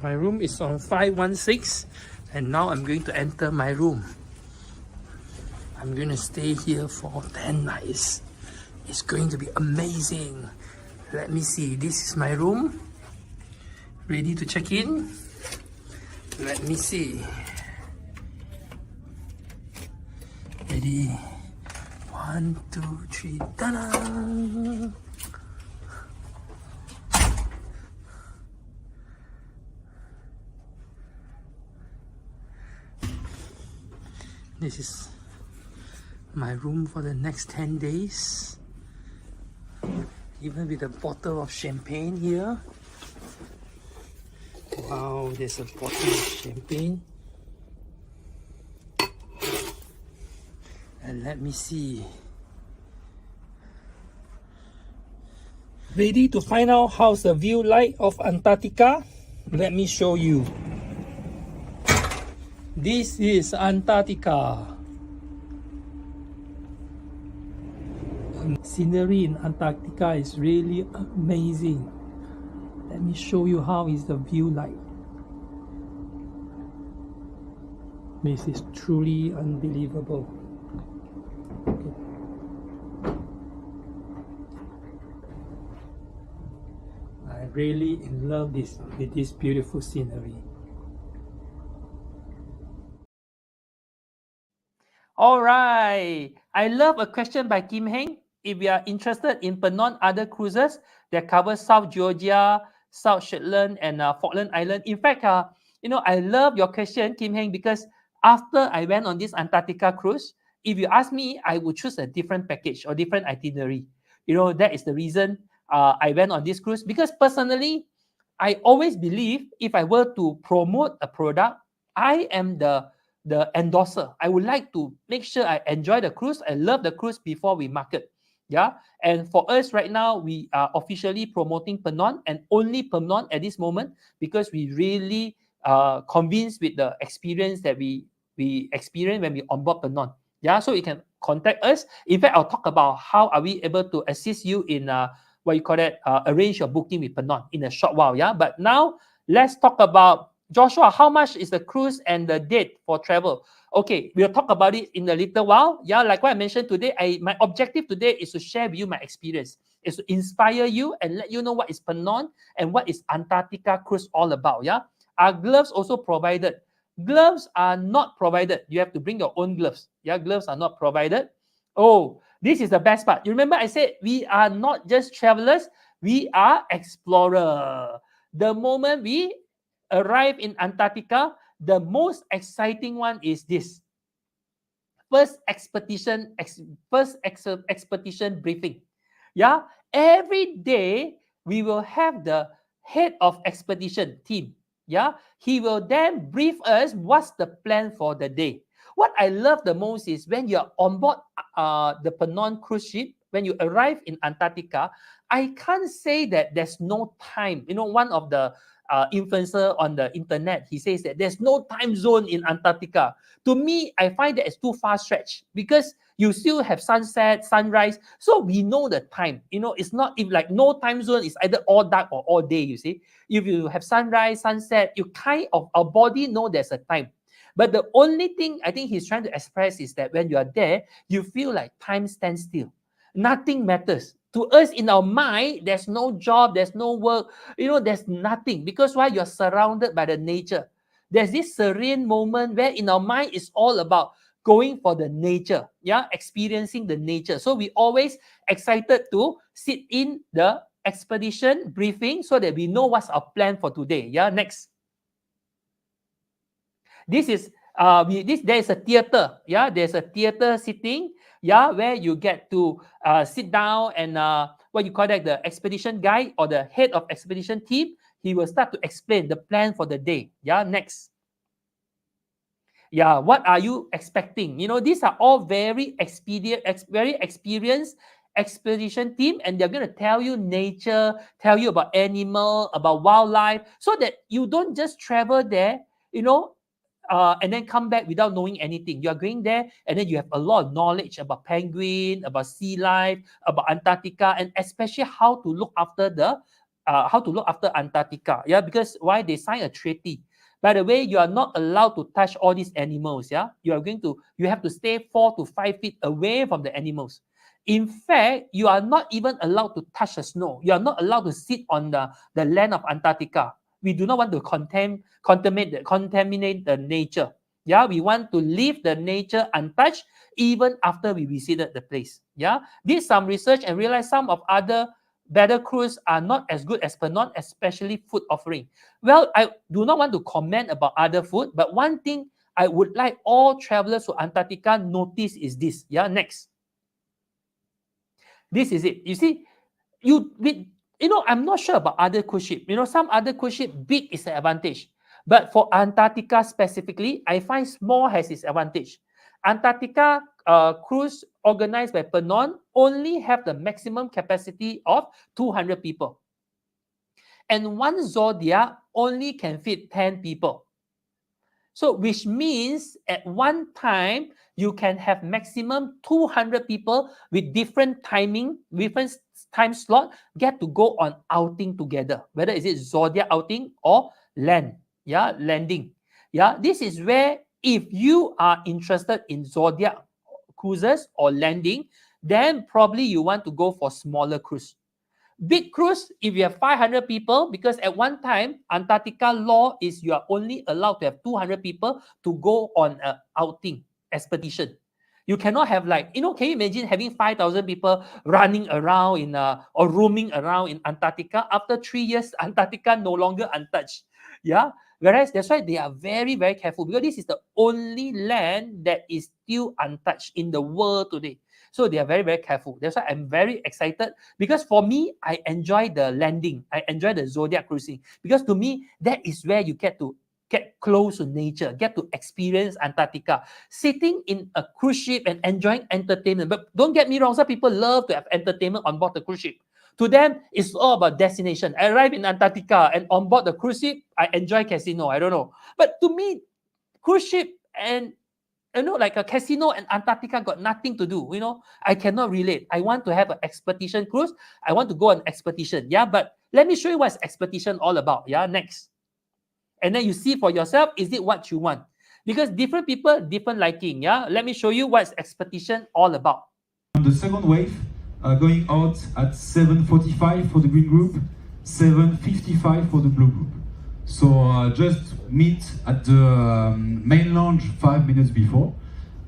My room is on 516, and now I'm going to enter my room. I'm going to stay here for 10 nights. It's going to be amazing. Let me see. This is my room. Ready to check in. Let me see. Ready. 1, 2, 3. Ta-da! This is my room for the next 10 days. Even with a bottle of champagne here. Wow, there's a bottle of champagne. And let me see. Ready to find out how's the view like of Antarctica? Let me show you. This is Antarctica. Scenery in Antarctica is really amazing. Let me show you how is the view like. This is truly unbelievable. Okay. I really in love with this beautiful scenery. All right. I love a question by Kim Heng. If you are interested in PONANT other cruises that cover South Georgia, South Shetland, and Falkland Island. In fact, I love your question, Kim Heng, because after I went on this Antarctica cruise, if you ask me, I would choose a different package or different itinerary. That is the reason I went on this cruise. Because personally, I always believe if I were to promote a product, I am the endorser. I would like to make sure I enjoy the cruise. I love the cruise before we market. Yeah, and for us right now, we are officially promoting PONANT and only PONANT at this moment because we really convinced with the experience that we experience when we onboard PONANT. Yeah, so you can contact us. In fact, I'll talk about how are we able to assist you in arrange your booking with PONANT in a short while. Yeah, but now let's talk about Joshua. How much is the cruise and the date for travel? Okay, we'll talk about it in a little while. Yeah, like what I mentioned today, my objective today is to share with you my experience, is to inspire you and let you know what is PONANT and what is Antarctica cruise all about. Yeah, our gloves also provided. Gloves are not provided. You have to bring your own gloves. Yeah, gloves are not provided. Oh, this is the best part. You remember I said we are not just travelers, we are explorer. The moment we arrive in Antarctica, the most exciting one is this. First expedition briefing. Yeah, every day we will have the head of expedition team. Yeah, he will then brief us what's the plan for the day. What I love the most is when you're on board the PONANT cruise ship, when you arrive in Antarctica, I can't say that there's no time. One of the influencer on the internet, he says that there's no time zone in Antarctica. To me, I find that it's too far stretched because you still have sunset, sunrise. So we know the time. It's not if like no time zone, it's either all dark or all day, you see. If you have sunrise, sunset, you kind of, our body know there's a time. But the only thing I think he's trying to express is that when you are there, you feel like time stands still. Nothing matters. To us, in our mind, there's no job, there's no work, there's nothing. Because why? You're surrounded by the nature. There's this serene moment where in our mind, it's all about going for the nature, yeah, experiencing the nature. So we always excited to sit in the expedition briefing so that we know what's our plan for today. Yeah, next. This is there is a theater. Yeah, there's a theater sitting. Yeah, where you get to sit down and the expedition guide or the head of expedition team. He will start to explain the plan for the day. Yeah, next. Yeah, what are you expecting? These are all very experienced expedition team, and they're going to tell you nature, tell you about animal, about wildlife, so that you don't just travel there, and then come back without knowing anything. You are going there, and then you have a lot of knowledge about penguin, about sea life, about Antarctica, and especially how to look after Antarctica. Yeah, because why they sign a treaty. By the way, you are not allowed to touch all these animals. Yeah, you have to stay 4 to 5 feet away from the animals. In fact, you are not even allowed to touch the snow. You are not allowed to sit on the land of Antarctica. We do not want to contaminate the nature. Yeah, we want to leave the nature untouched even after we visited the place. Yeah, did some research and realized some of other better cruise are not as good as PONANT, especially food offering. Well, I do not want to comment about other food, but one thing I would like all travelers to Antarctica notice is this. Yeah, next. This is it. You see, I'm not sure about other cruise ship. Some other cruise ship, big is the advantage. But for Antarctica specifically, I find small has its advantage. Antarctica cruise organized by PONANT only have the maximum capacity of 200 people. And one Zodiac only can fit 10 people. So which means at one time, you can have maximum 200 people with different timing, different time slot, get to go on outing together, whether is it Zodiac outing or landing. Yeah, this is where if you are interested in Zodiac cruises or landing, then probably you want to go for smaller cruise. Big cruise, if you have 500 people, because at one time, Antarctica law is you are only allowed to have 200 people to go on an outing, expedition. You cannot have can you imagine having 5,000 people running around or roaming around in Antarctica? After 3 years, Antarctica no longer untouched. Yeah. Whereas that's why they are very, very careful, because this is the only land that is still untouched in the world today. So they are very, very careful. That's why I'm very excited, because for me, I enjoy the landing. I enjoy the Zodiac cruising, because to me, that is where you get to get close to nature, get to experience Antarctica, sitting in a cruise ship and enjoying entertainment. But don't get me wrong, some people love to have entertainment on board the cruise ship. To them, it's all about destination. I arrive in Antarctica and on board the cruise ship, I enjoy casino. I don't know. But to me, cruise ship and like a casino and Antarctica got nothing to do. I cannot relate. I want to have an expedition cruise. I want to go on expedition. Yeah, but let me show you what's expedition all about. Yeah, next. And then you see for yourself, is it what you want? Because different people, different liking. Yeah, let me show you what's expedition all about. The second wave going out at 7:45 for the green group, 7:55 for the blue group. So just meet at the main lounge 5 minutes before,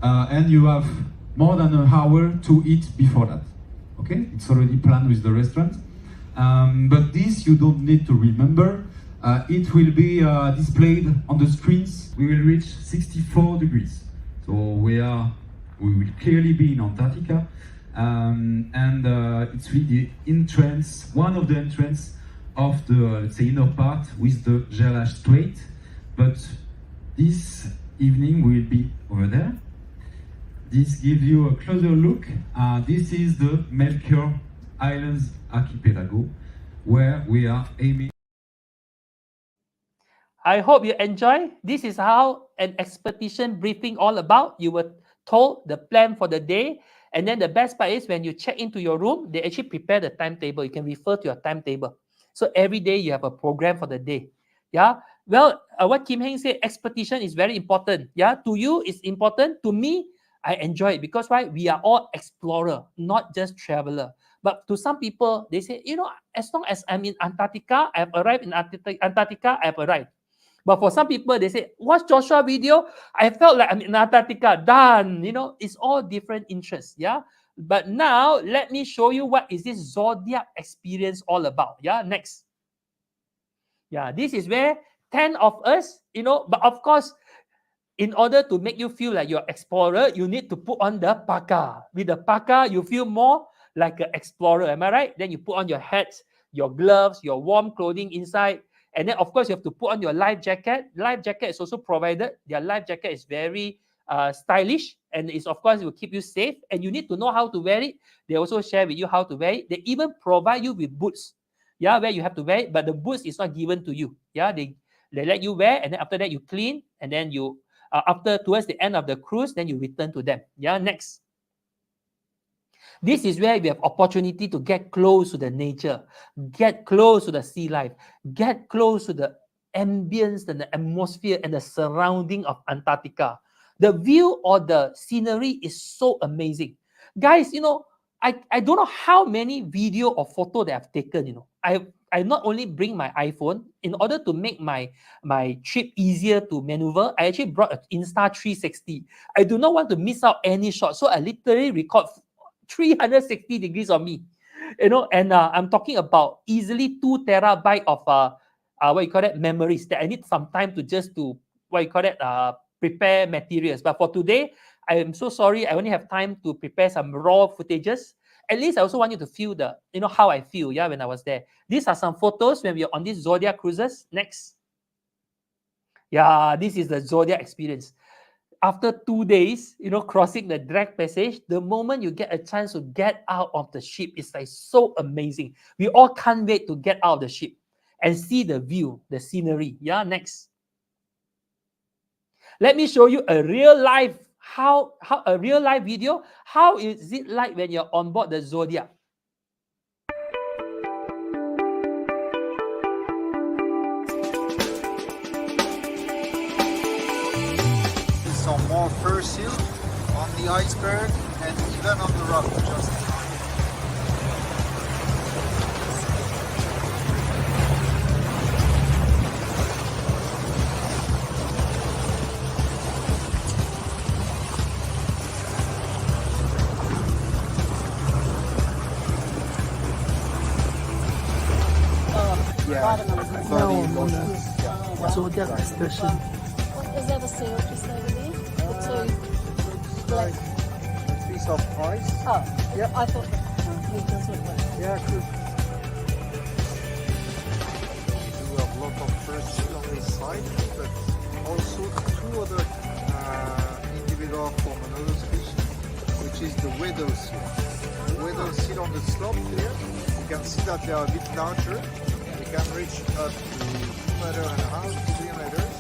and you have more than an hour to eat before that. Okay, it's already planned with the restaurant. But this you don't need to remember. It will be displayed on the screens. We will reach 64 degrees. So we will clearly be in Antarctica, and it's really the entrance, one of the entrance of the, let's say, inner part with the J-Lash Strait. But this evening we will be over there. This gives you a closer look. This is the Melchior Islands Archipelago, where we are aiming. I hope you enjoy. This is how an expedition briefing all about. You were told the plan for the day. And then the best part is when you check into your room, they actually prepare the timetable. You can refer to your timetable. So every day you have a program for the day. Yeah. Well, what Kim Heng said, expedition is very important. Yeah. To you, it's important. To me, I enjoy it because why? We are all explorer, not just traveler. But to some people, they say, as long as I'm in Antarctica, I have arrived in Antarctica, I have arrived. But for some people, they say, watch Joshua video, I felt like I'm in Antarctica, done. It's all different interests, yeah? But now, let me show you what is this Zodiac experience all about, yeah? Next. Yeah, this is where 10 of us, but of course, in order to make you feel like you're an explorer, you need to put on the parka. With the parka, you feel more like an explorer, am I right? Then you put on your hats, your gloves, your warm clothing inside. And then, of course, you have to put on your life jacket. Life jacket is also provided. Their life jacket is very stylish. And it's, of course, it will keep you safe. And you need to know how to wear it. They also share with you how to wear it. They even provide you with boots. Yeah, where you have to wear it. But the boots is not given to you. Yeah, they let you wear. And then after that, you clean. And then you, towards the end of the cruise, then you return to them. Yeah, next. This is where we have opportunity to get close to the nature, get close to the sea life, get close to the ambience and the atmosphere and the surrounding of Antarctica. The view or the scenery is so amazing. Guys, I don't know how many video or photo that I've taken, you know. I not only bring my iPhone in order to make my trip easier to maneuver. I actually brought an Insta360. I do not want to miss out any shot, so I literally record 360 degrees of me, you know. And I'm talking about easily 2 terabyte of what you call that, memories that I need some time to just to what you call that, prepare materials. But for today, I am so sorry. I only have time to prepare some raw footages. At least I also want you to feel the, you know, how I feel, yeah, when I was there. These are some photos when we are on these Zodiac cruises. Next. Yeah, this is the Zodiac experience. After 2 days, you know, crossing the drag passage, the moment you get a chance to get out of the ship, it's like so amazing. We all can't wait to get out of the ship and see the view, the scenery. Yeah, next. Let me show you a real life, how a real life video. How is it like when you're on board the Zodiac? Some more fur seal on the iceberg and even on the rock. Just Zodiac excursion. Is there a seal just over there? The two black. a piece of ice. Oh, Yep. I thought we can sort of. Yeah, good. We have a lot of fur seal on this side, but also 2 other individuals from another species, which is the weather seal. The weather seal on the slope here, you can see that they are a bit larger. They can reach up to 2.5 meters to 3 meters.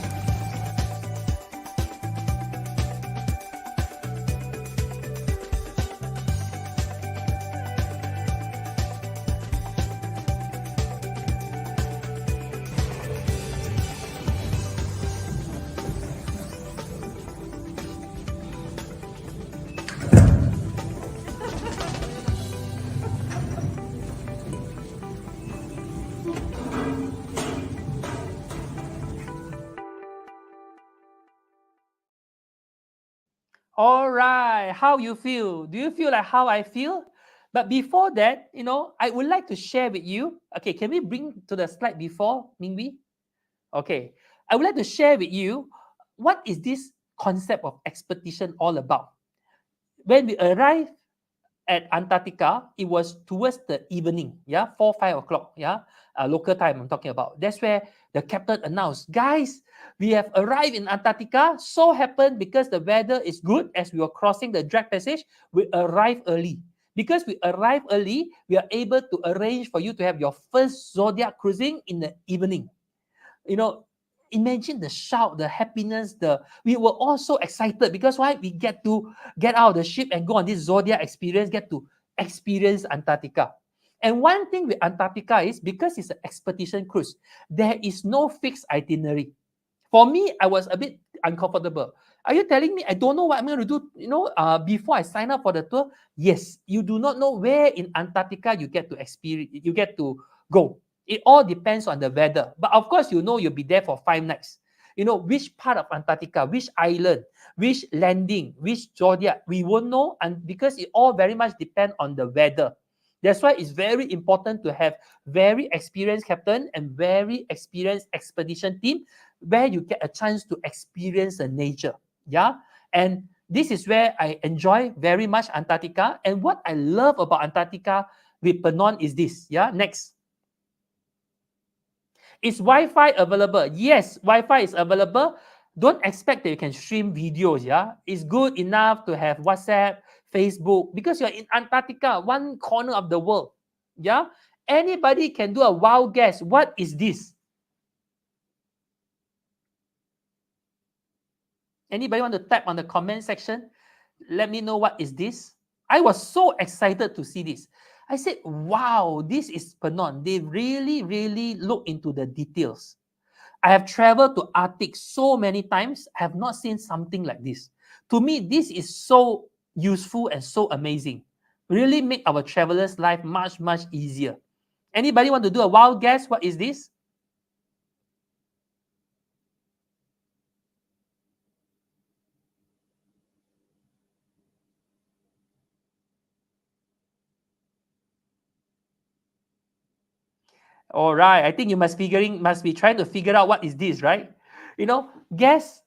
All right, how you feel? Do you feel like how I feel? But before that, you know, I would like to share with you. Okay, can we bring to the slide before, Mingbi? Okay, I would like to share with you what is this concept of expedition all about. When we arrived at Antarctica, it was towards the evening, yeah, 4, 5 o'clock, yeah, local time I'm talking about. That's where the captain announced, guys, we have arrived in Antarctica. So happened because the weather is good as we were crossing the drag passage, we arrived early. Because we arrived early, we are able to arrange for you to have your first Zodiac cruising in the evening. You know, imagine the shout, the happiness, we were all so excited because why? We get to get out of the ship and go on this Zodiac experience, get to experience Antarctica. And one thing with Antarctica is because it's an expedition cruise, there is no fixed itinerary. For me, I was a bit uncomfortable. Are you telling me I don't know what I'm going to do, you know, before I sign up for the tour? Yes, you do not know where in Antarctica you get to experience, you get to go. It all depends on the weather. But of course, you know you'll be there for 5 nights. You know, which part of Antarctica, which island, which landing, which Zodiac, we won't know, and because it all very much depends on the weather. That's why it's very important to have very experienced captain and very experienced expedition team where you get a chance to experience the nature. Yeah. And this is where I enjoy very much Antarctica. And what I love about Antarctica with PONANT is this. Yeah. Next. Is Wi-Fi available? Yes, Wi-Fi is available. Don't expect that you can stream videos. Yeah. It's good enough to have WhatsApp, Facebook, because you're in Antarctica, one corner of the world. Yeah. Anybody can do a wild guess. What is this? Anybody want to type on the comment section? Let me know what is this. I was so excited to see this. I said, wow, this is PONANT. They really, really look into the details. I have traveled to Arctic so many times. I have not seen something like this. To me, this is so useful and so amazing. really make our travelers' life much, much easier. Anybody want to do a wild guess? What is this? All right, I think you must be trying to figure out what is this, right? Guys,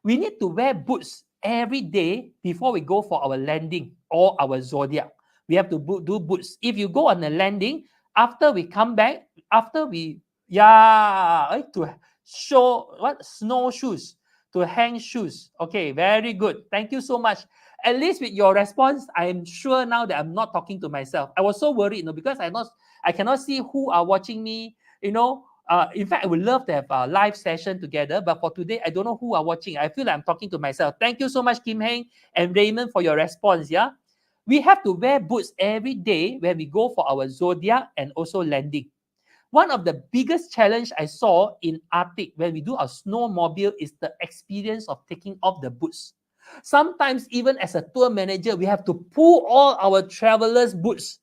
we need to wear boots every day before we go for our landing or our zodiac. We have to do boots. If you go on a landing, after we come back, to show what snowshoes, to hang shoes. Okay, very good. Thank you so much. At least with your response, I'm sure now that I'm not talking to myself. I was so worried, because I cannot see who are watching me. In fact, I would love to have a live session together, but for today, I don't know who are watching. I feel like I'm talking to myself. Thank you so much, Kim Heng and Raymond, for your response. Yeah, we have to wear boots every day when we go for our zodiac and also landing. One of the biggest challenge I saw in Arctic when we do our snowmobile is the experience of taking off the boots. Sometimes, even as a tour manager, we have to pull all our travelers' boots.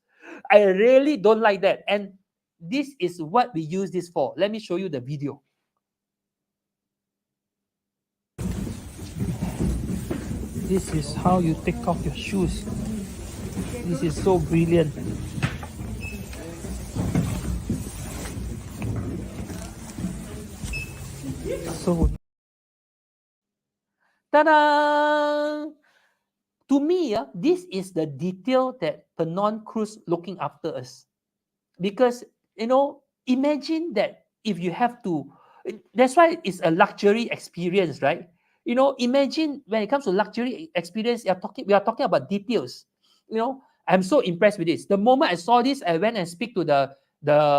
I really don't like that. And this is what we use this for. Let me show you the video. This is how you take off your shoes. This is so brilliant. So, ta-da! To me, this is the detail that PONANT cruise looking after us. Because, imagine that if you have to, that's why it's a luxury experience, right? Imagine when it comes to luxury experience, we are talking about details. I'm so impressed with this. The moment I saw this, I went and speak to the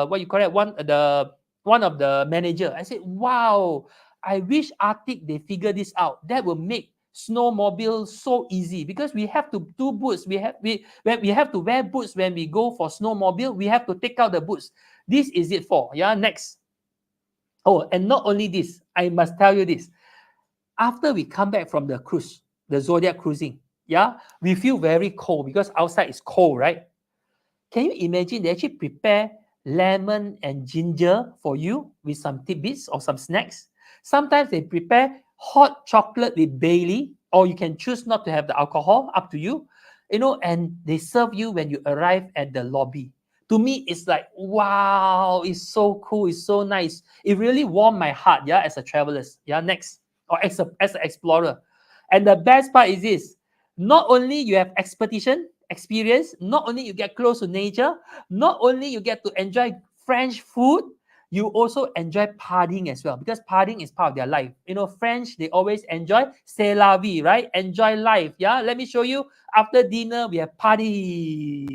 what you call it, one of the manager. I said, wow, I wish Arctic they figure this out. That will make snowmobile so easy, because we have to do boots. We have to wear boots when we go for snowmobile. We have to take out the boots. This is it for. Yeah, next. Oh, and not only this, I must tell you this. After we come back from the cruise, the Zodiac cruising, we feel very cold because outside is cold, right? Can you imagine they actually prepare lemon and ginger for you with some tidbits or some snacks? Sometimes they prepare hot chocolate with Bailey, or you can choose not to have the alcohol, up to you, and they serve you when you arrive at the lobby. To me, it's like, wow, it's so cool, it's so nice. It really warmed my heart, as a traveler. Next, or as an explorer. And the best part is this, not only you have experience, not only you get close to nature, not only you get to enjoy French food, you also enjoy partying as well, because partying is part of their life. French, they always enjoy c'est la vie, right? Enjoy life. Let me show you. After dinner, we have party.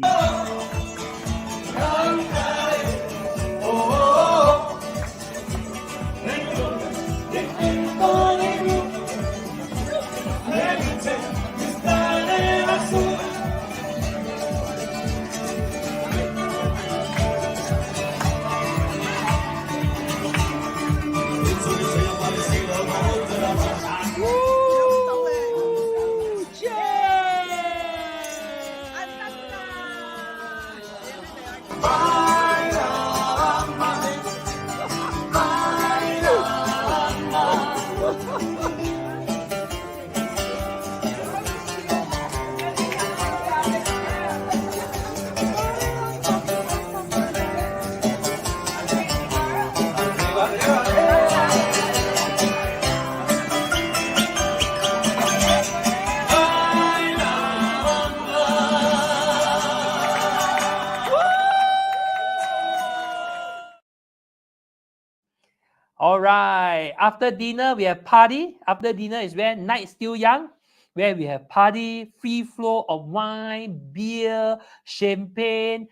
All right. After dinner, we have party. After dinner is where night still young, where we have party, free flow of wine, beer, champagne,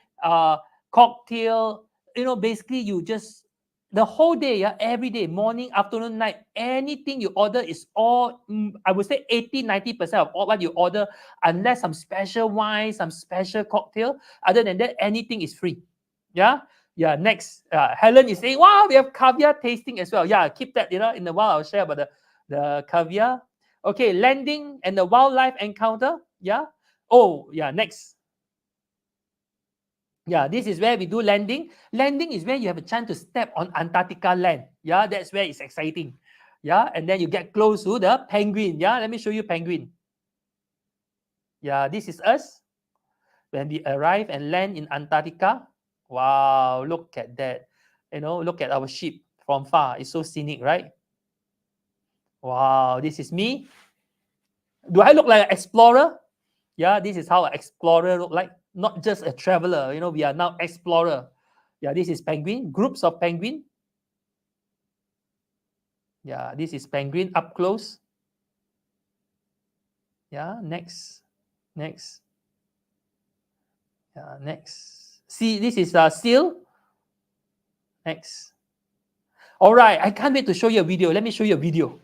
cocktail. Basically you just, the whole day, every day, morning, afternoon, night, anything you order is all, I would say 80-90% of all what you order, unless some special wine, some special cocktail. Other than that, anything is free. Next, Helen is saying, wow, we have caviar tasting as well. Keep that, in a while I'll share about the caviar. Okay, landing and the wildlife encounter. Oh, yeah, next. Yeah, this is where we do landing. Landing is where you have a chance to step on Antarctica land. Yeah, that's where it's exciting. Yeah, and then you get close to the penguin. Yeah, let me show you penguin. Yeah, this is us when we arrive and land in Antarctica. Wow, look at that. Look at our ship from far. It's so scenic, right? Wow, this is me. Do I look like an explorer? Yeah, this is how an explorer look like. Not just a traveler. We are now explorer. Yeah, this is penguin. Groups of penguin. Yeah, this is penguin up close. Yeah, next. Next. Yeah, next. See, this is a seal. Next. All right, I can't wait to show you a video. Let me show you a video.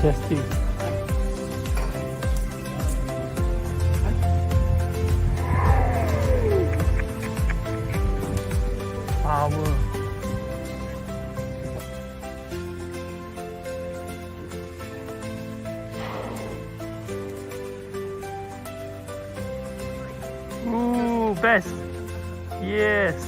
Majestic. Power. Ooh, best. Yes.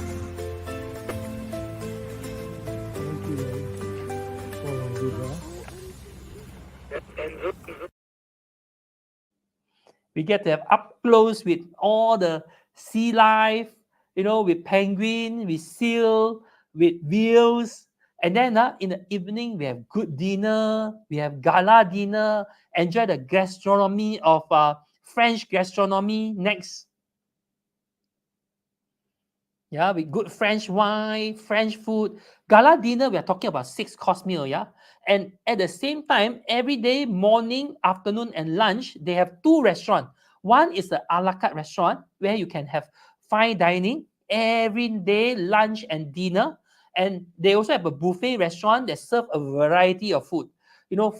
We get to have up close with all the sea life, with penguin, with seal, with whales. And then in the evening, we have good dinner, we have gala dinner, enjoy the gastronomy of French gastronomy. Next. Yeah, with good French wine, French food. Gala dinner, we are talking about 6-course meal, yeah? And at the same time, every day, morning, afternoon, and lunch, they have 2 restaurants. One is the a la carte restaurant, where you can have fine dining every day, lunch and dinner. And they also have a buffet restaurant that serve a variety of food.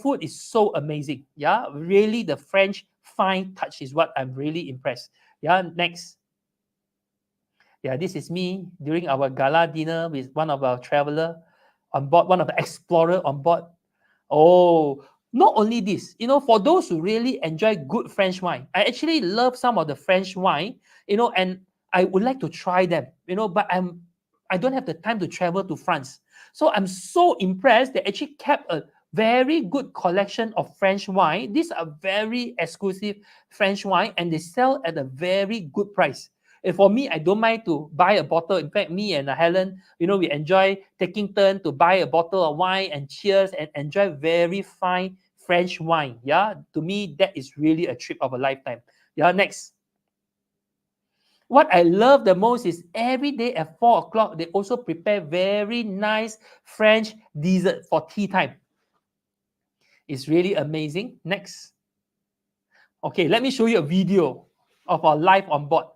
Food is so amazing. Yeah, really, the French fine touch is what I'm really impressed. Yeah, next. Yeah, this is me during our gala dinner with one of our traveler on board, one of the explorer on board. Oh, not only this, for those who really enjoy good French wine, I actually love some of the French wine, and I would like to try them, but I don't have the time to travel to France. So I'm so impressed they actually kept a very good collection of French wine. These are very exclusive French wine, and they sell at a very good price. And for me, I don't mind to buy a bottle. In fact, me and Helen, we enjoy taking turn to buy a bottle of wine and cheers and enjoy very fine French wine. Yeah, to me, that is really a trip of a lifetime. Yeah, next. What I love the most is every day at 4 o'clock, they also prepare very nice French dessert for tea time. It's really amazing. Next. Okay, let me show you a video of our life on board.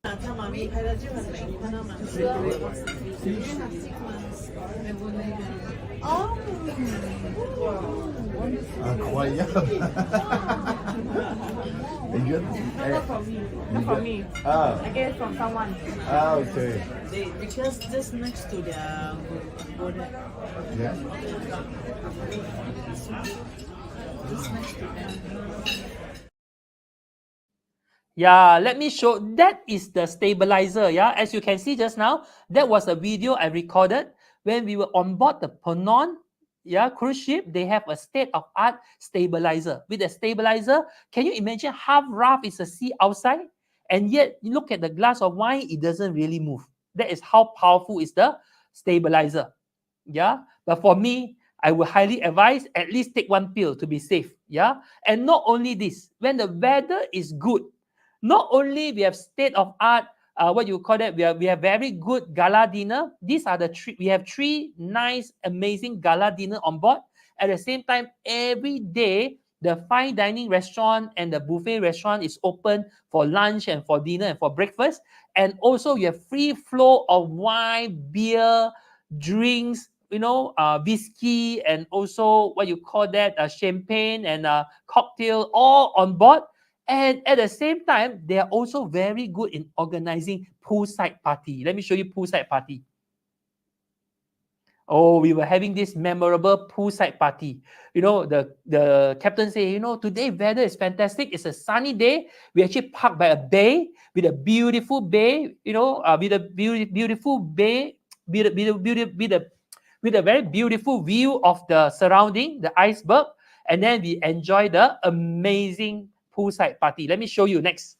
他妈咪拍的就很美，你看到吗？是啊。哦。Quite young. Are you good? Not from me. Not from me. Oh. I get it from someone. Oh, okay. Because just next to their border. Yeah. Just next to them. Yeah, let me show. That is the stabilizer. Yeah, as you can see just now, that was a video I recorded when we were on board the PONANT. Yeah, cruise ship. They have a state-of-art stabilizer. With the stabilizer, can you imagine how rough is the sea outside? And yet, you look at the glass of wine, it doesn't really move. That is how powerful is the stabilizer. Yeah, but for me, I would highly advise at least take one pill to be safe. Yeah. And not only this, when the weather is good, not only we have state of art, what you call that, we have very good gala dinner. These are the three. We have 3 nice, amazing gala dinner on board. At the same time, every day the fine dining restaurant and the buffet restaurant is open for lunch and for dinner and for breakfast. And also you have free flow of wine, beer, drinks, whiskey, and also what you call that, champagne and cocktail, all on board. And at the same time, they are also very good in organizing poolside party. Let me show you poolside party. Oh, we were having this memorable poolside party. The captain say, today weather is fantastic. It's a sunny day. We actually parked by a bay with a beautiful bay, with a beautiful bay, with a very beautiful view of the surrounding, the iceberg. And then we enjoy the amazing poolside party. Let me show you next.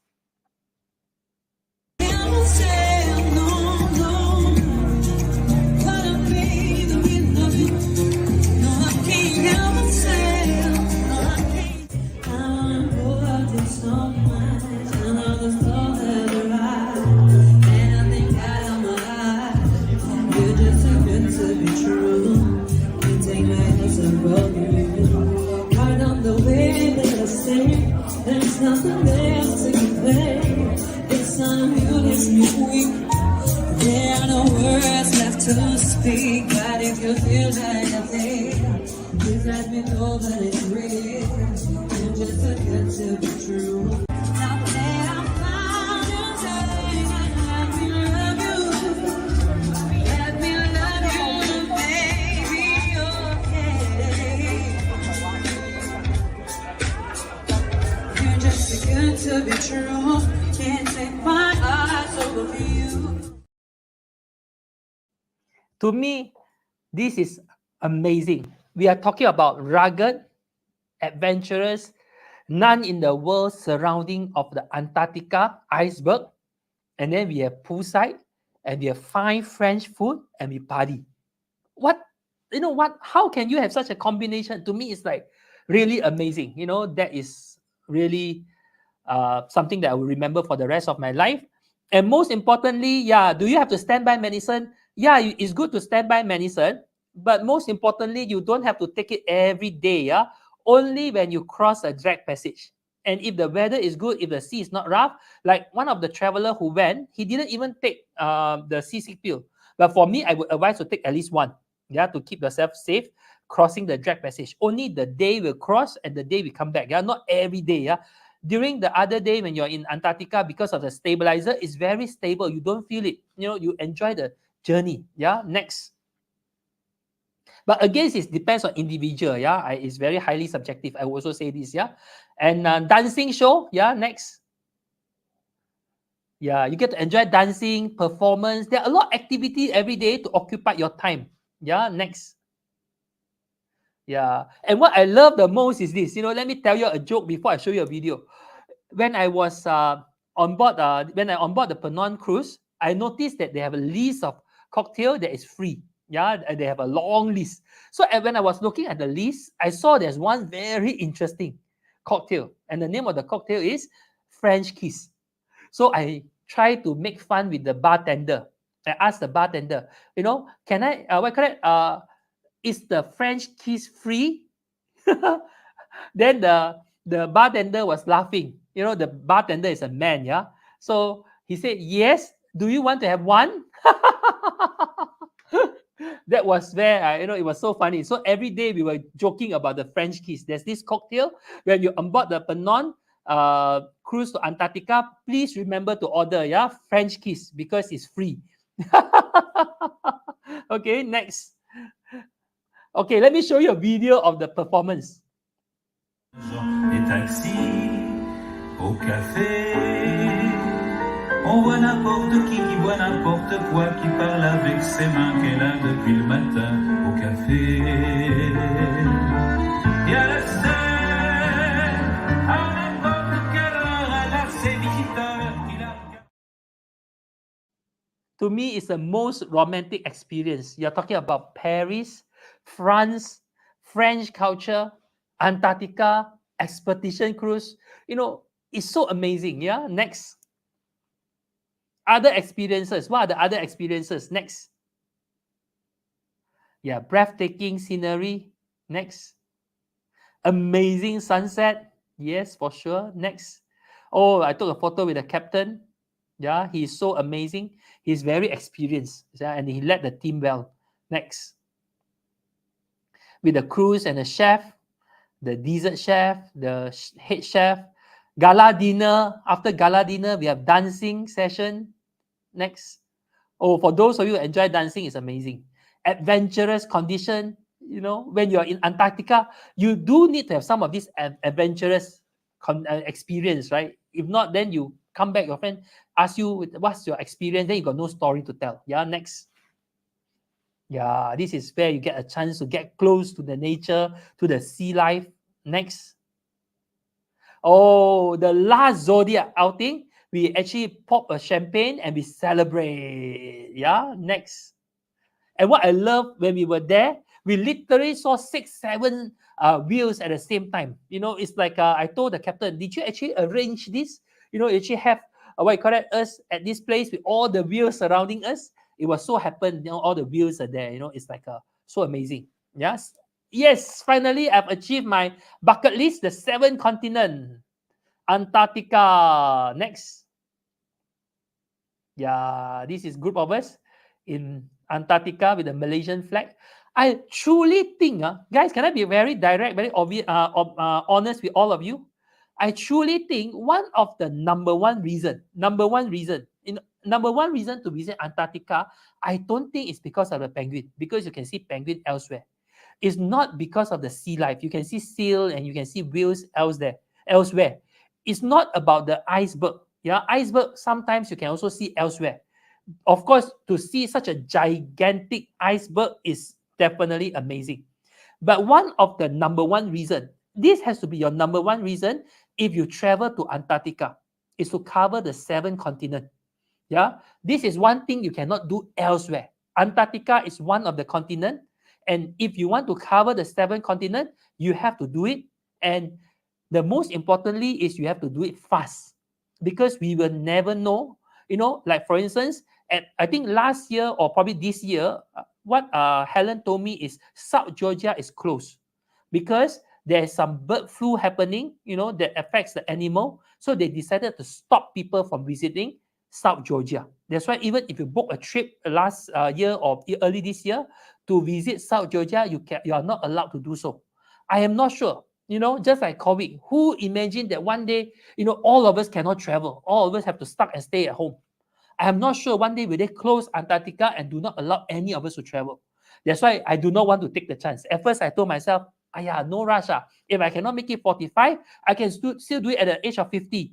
There's nothing else to compare. It's unmuted me weak. There are no words left to speak. But if you feel like I think, please let me know that it's real. And just too good to be true. Now that I'm found inside, let me love you. Let me love you, baby, okay. You're just too good to be true. Can't take my eyes off of you. To me, this is amazing. We are talking about rugged, adventurous, none in the world surrounding of the Antarctica iceberg. And then we have poolside, and we have fine French food, and we party. How can you have such a combination? To me, it's like really amazing. That is really something that I will remember for the rest of my life. And most importantly, do you have to stand by medicine? Yeah, it's good to stand by medicine, but most importantly, you don't have to take it every day. Only when you cross a drag passage. And if the weather is good, if the sea is not rough, like one of the traveler who went, he didn't even take the seasick pill. But for me, I would advise to take at least one, to keep yourself safe crossing the drag passage. Only the day will cross and the day we come back. Not every day. During the other day when you're in Antarctica, because of the stabilizer, it's very stable. You don't feel it. You enjoy the journey. Next. But again, it depends on individual. It's very highly subjective. I will also say this. And dancing show. Next. You get to enjoy dancing, performance. There are a lot of activity every day to occupy your time. Next. And what I love the most is this. Let me tell you a joke before I show you a video. When I was on board the PONANT cruise, I noticed that they have a list of cocktail that is free. And they have a long list. So when I was looking at the list, I saw there's one very interesting cocktail, and the name of the cocktail is French kiss. So I tried to make fun with the bartender. I asked the bartender, can I is the French kiss free? Then the bartender was laughing. The bartender is a man, So he said, yes. Do you want to have one? That was where, it was so funny. So every day we were joking about the French kiss. There's this cocktail when you onboard the PONANT cruise to Antarctica. Please remember to order, French kiss, because it's free. Okay, next. Okay, let me show you a video of the performance. Des taxis au café, on voit n'importe qui boit n'importe quoi, qui parle avec ses mains, qu'elle a depuis le matin au café. Et à la scène, à n'importe quelle heure, elle a ses visiteurs qui la regardent. To me, it's the most romantic experience. You're talking about Paris, France, French culture, Antarctica, expedition cruise. It's so amazing. Yeah. Next. Other experiences. What are the other experiences? Next. Yeah, breathtaking scenery. Next. Amazing sunset. Yes, for sure. Next. Oh, I took a photo with the captain. Yeah, he's so amazing. He's very experienced. Yeah, and he led the team well. Next. With the crews and the chef, the dessert chef, the head chef. Gala dinner. After gala dinner, we have dancing session. Next. Oh, for those of you who enjoy dancing, it's amazing. Adventurous condition. When you're in Antarctica, you do need to have some of this adventurous experience, right? If not, then you come back, your friend asks you, what's your experience? Then you got no story to tell. Yeah, next. Yeah, this is where you get a chance to get close to the nature, to the sea life. Next. Oh, the last Zodiac outing, we actually pop a champagne and we celebrate. Yeah, next. And what I love when we were there, we literally saw 6, 7 wheels at the same time. It's like I told the captain, did you actually arrange this? You actually have us at this place with all the wheels surrounding us. It was so happened, all the wheels are there. It's like so amazing. Yes, finally I've achieved my bucket list, the 7th continent. Antarctica. Next. Yeah, this is group of us in Antarctica with the Malaysian flag. I truly think, guys, can I be very direct, very obvious, honest with all of you? I truly think one of the number one reason to visit Antarctica, I don't think it's because of the penguin, because you can see penguin elsewhere. It's not because of the sea life. You can see seal and you can see whales elsewhere. It's not about the iceberg. Yeah, iceberg sometimes you can also see elsewhere. Of course, to see such a gigantic iceberg is definitely amazing. But one of the number one reason, this has to be your number one reason if you travel to Antarctica, is to cover the 7 continents. Yeah, this is one thing you cannot do elsewhere. Antarctica is one of the continents, and if you want to cover the 7 continents, you have to do it. And the most importantly is you have to do it fast, because we will never know. Like for instance, I think last year or probably this year, what Helen told me is South Georgia is closed because there's some bird flu happening, that affects the animal. So they decided to stop people from visiting South Georgia. That's why even if you book a trip last year or early this year to visit South Georgia, you are not allowed to do so. I am not sure. Just like COVID, who imagined that one day, all of us cannot travel, all of us have to stuck and stay at home. I am not sure one day will they close Antarctica and do not allow any of us to travel. That's why I do not want to take the chance. At first, I told myself, no rush. If I cannot make it 45, I can still do it at the age of 50.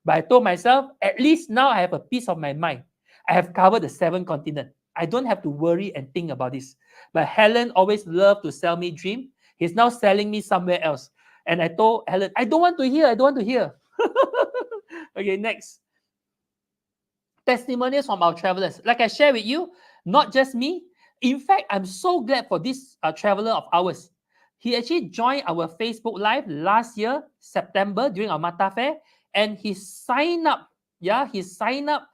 But I told myself, at least now I have a peace of my mind. I have covered the 7 continents. I don't have to worry and think about this. But Helen always loved to sell me dream. He's now selling me somewhere else. And I told Helen, I don't want to hear. Okay, next. Testimonials from our travelers. Like I share with you, not just me. In fact, I'm so glad for this traveler of ours. He actually joined our Facebook Live last year, September, during our Mata Fair, and he signed up. Yeah, he signed up